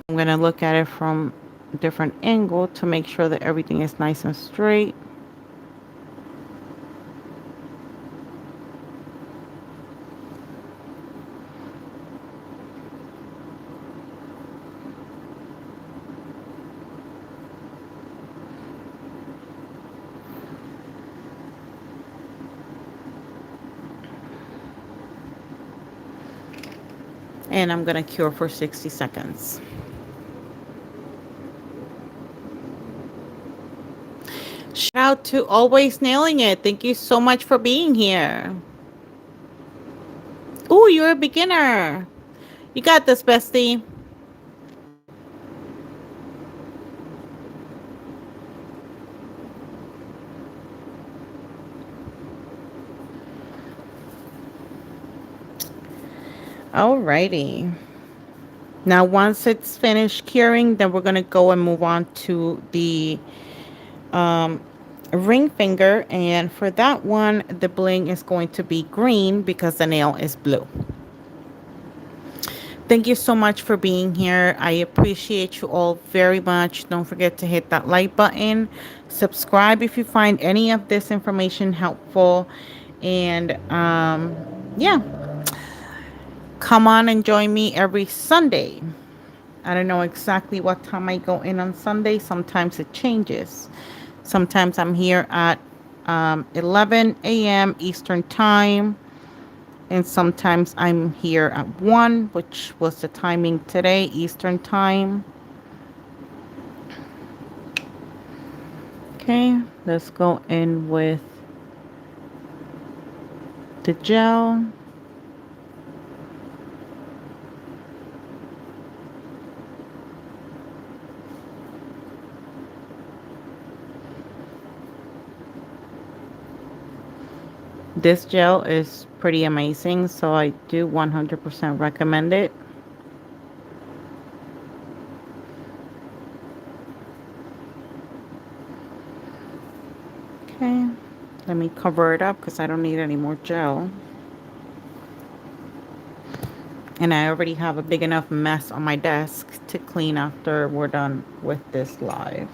Speaker 1: I'm going to look at it from a different angle to make sure that everything is nice and straight. And I'm going to cure for 60 seconds. Shout out to Always Nailing It. Thank you so much for being here. Ooh, you're a beginner. You got this, bestie. Alrighty. Now, once it's finished curing, then we're going to go and move on to the um, ring finger. And for that one, the bling is going to be green because the nail is blue. Thank you so much for being here. I appreciate you all very much. Don't forget to hit that like button. Subscribe if you find any of this information helpful. And yeah, come on and join me every Sunday. I don't know exactly what time I go in on Sunday. Sometimes it changes. Sometimes I'm here at 11 a.m. Eastern Time. And sometimes I'm here at 1, which was the timing today, Eastern Time. Okay, let's go in with the gel. This gel is pretty amazing, so I do 100% recommend it. Okay, let me cover it up because I don't need any more gel. And I already have a big enough mess on my desk to clean after we're done with this live.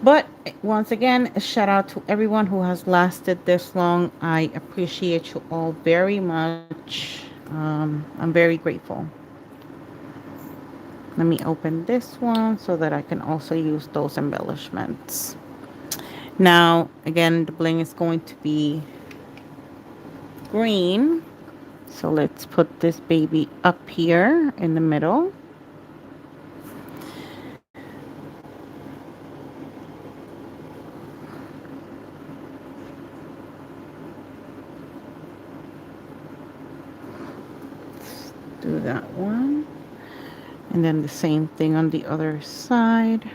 Speaker 1: But once again, a shout out to everyone who has lasted this long. I appreciate you all very much. I'm very grateful. Let me open this one so that I can also use those embellishments. Now, again, the bling is going to be green. So let's put this baby up here in the middle. Do that one. And then the same thing on the other side.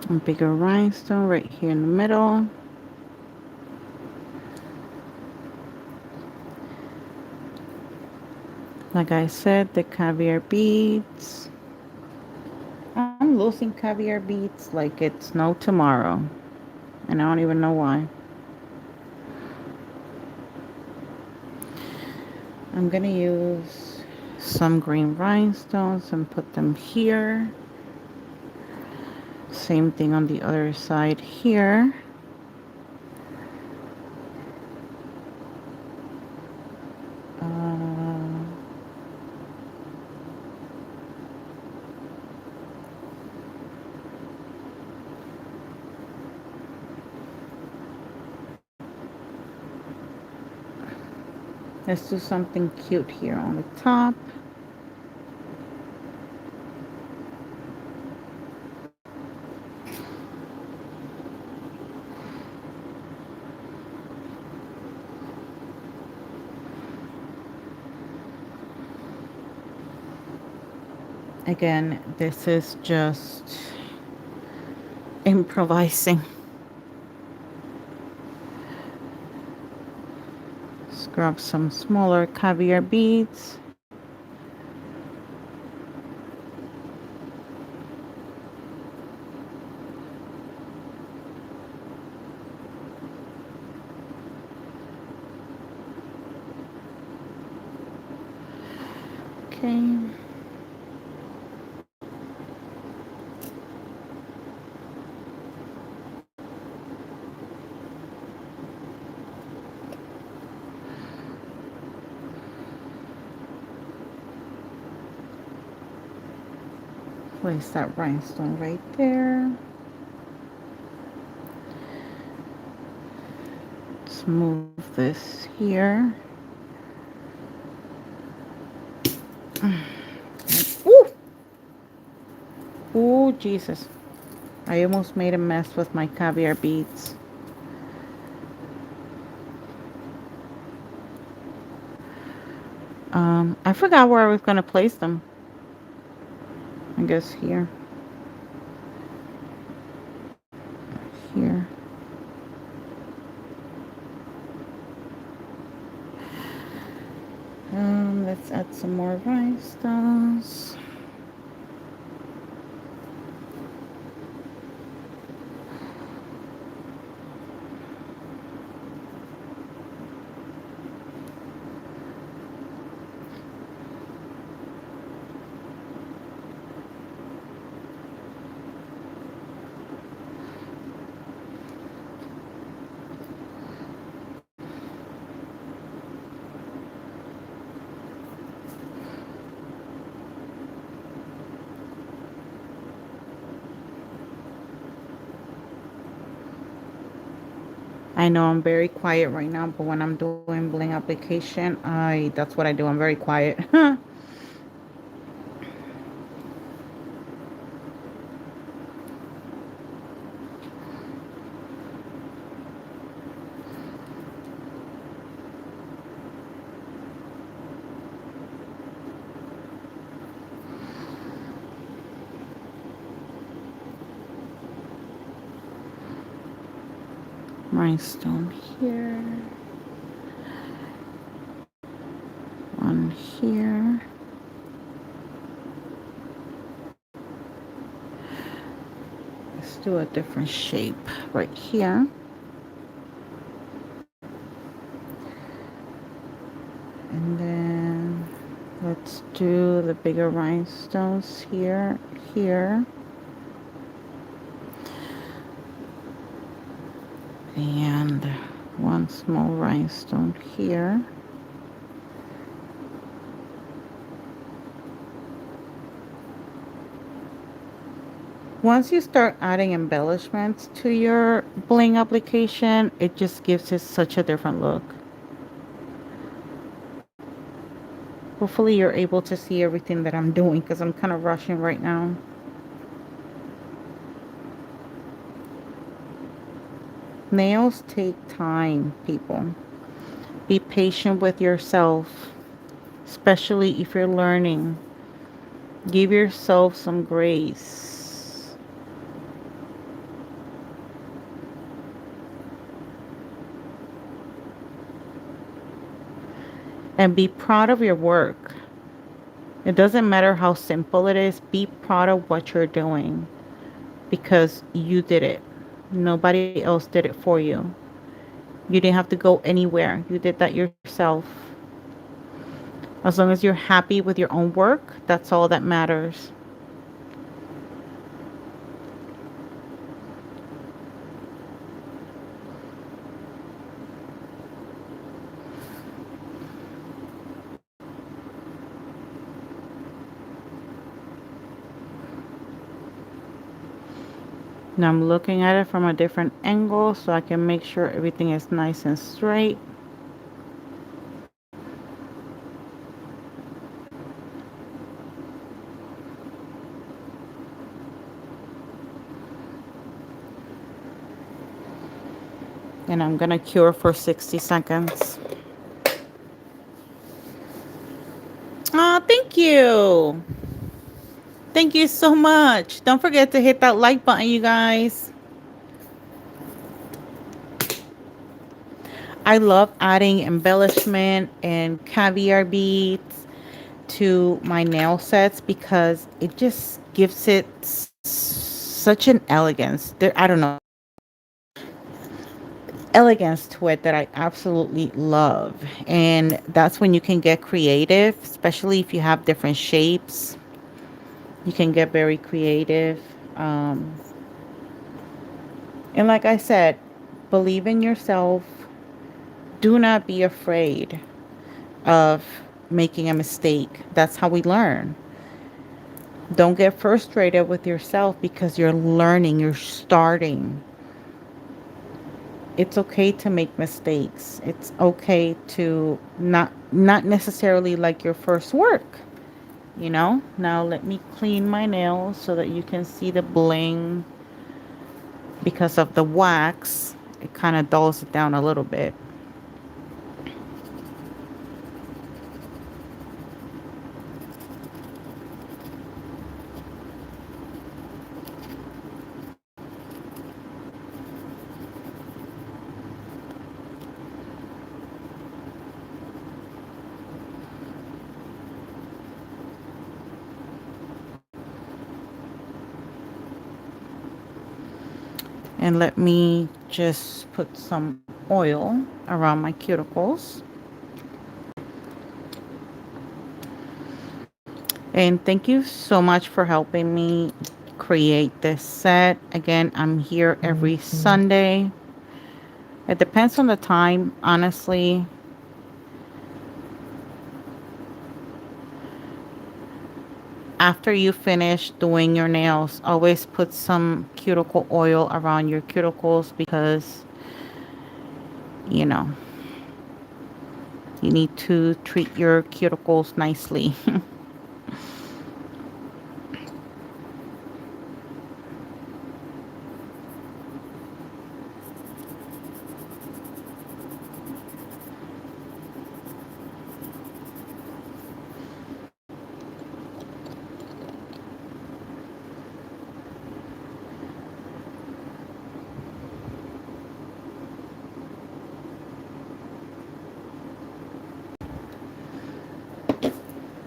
Speaker 1: A bigger rhinestone right here in the middle. Like I said, the caviar beads. I'm losing caviar beads like it's no tomorrow. And I don't even know why. I'm going to use some green rhinestones and put them here. Same thing on the other side here. Uh, let's do something cute here on the top. Again, this is just improvising. Scrub some smaller caviar beads. Okay. Place that rhinestone right there. Let's move this here. Ooh! Oh, Jesus. I almost made a mess with my caviar beads. I forgot where I was going to place them. I guess here. Here. Let's add some more rhinestones. I know I'm very quiet right now, but when I'm doing bling application, that's what I do. I'm very quiet. Rhinestone here. One here. Let's do a different shape right here. And then let's do the bigger rhinestones here, here. And one small rhinestone here. Once you start adding embellishments to your bling application, it just gives it such a different look. Hopefully you're able to see everything that I'm doing because I'm kind of rushing right now. Nails take time, people. Be patient with yourself, especially if you're learning. Give yourself some grace. And be proud of your work. It doesn't matter how simple it is, be proud of what you're doing because you did it. Nobody else did it for you. You didn't have to go anywhere. You did that yourself. As long as you're happy with your own work, that's all that matters. Now I'm looking at it from a different angle so I can make sure everything is nice and straight. And I'm gonna cure for 60 seconds. Oh, thank you. Thank you so much. Don't forget to hit that like button, you guys. I love adding embellishment and caviar beads to my nail sets because it just gives it such an elegance. I don't know, elegance to it that I absolutely love. And that's when you can get creative, especially if you have different shapes. You can get very creative. Um, and like I said, believe in yourself. Do not be afraid of making a mistake. That's how we learn. Don't get frustrated with yourself because you're learning, you're starting. It's okay to make mistakes. It's okay to not necessarily like your first work, you know? Now let me clean my nails so that you can see the bling. Because of the wax, it kind of dulls it down a little bit. And let me just put some oil around my cuticles. And thank you so much for helping me create this set. Again, I'm here every Sunday. It depends on the time, honestly. After you finish doing your nails, always put some cuticle oil around your cuticles because, you know, you need to treat your cuticles nicely.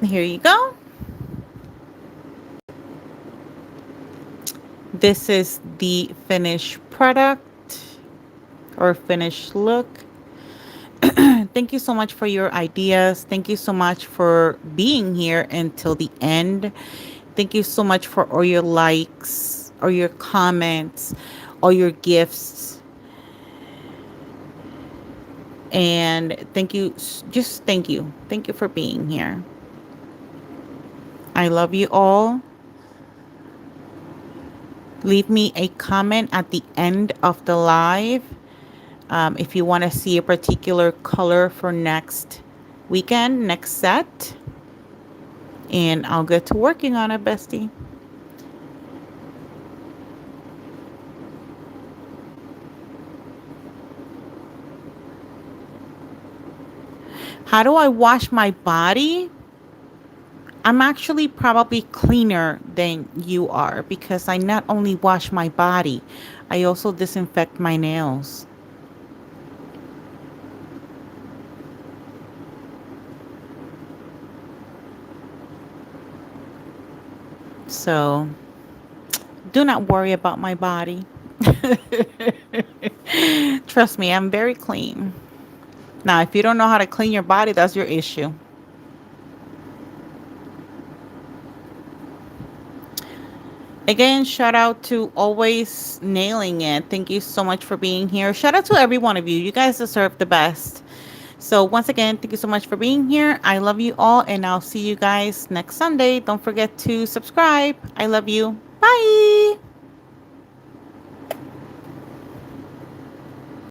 Speaker 1: Here you go. This is the finished product or finished look. Thank you so much for your ideas. Thank you so much for being here until the end. Thank you so much for all your likes, or your comments, all your gifts. And thank you. Just thank you. Thank you for being here. I love you all. Leave me a comment at the end of the live if you want to see a particular color for next weekend, next set. And I'll get to working on it, bestie. How do I wash my body? I'm actually probably cleaner than you are because I not only wash my body, I also disinfect my nails. So do not worry about my body. Trust me, I'm very clean. Now, if you don't know how to clean your body, that's your issue. Again, shout out to Always Nailing It. Thank you so much for being here. Shout out to every one of you. You guys deserve the best. So once again, thank you so much for being here. I love you all, and I'll see you guys next Sunday. Don't forget to subscribe. I love you. Bye.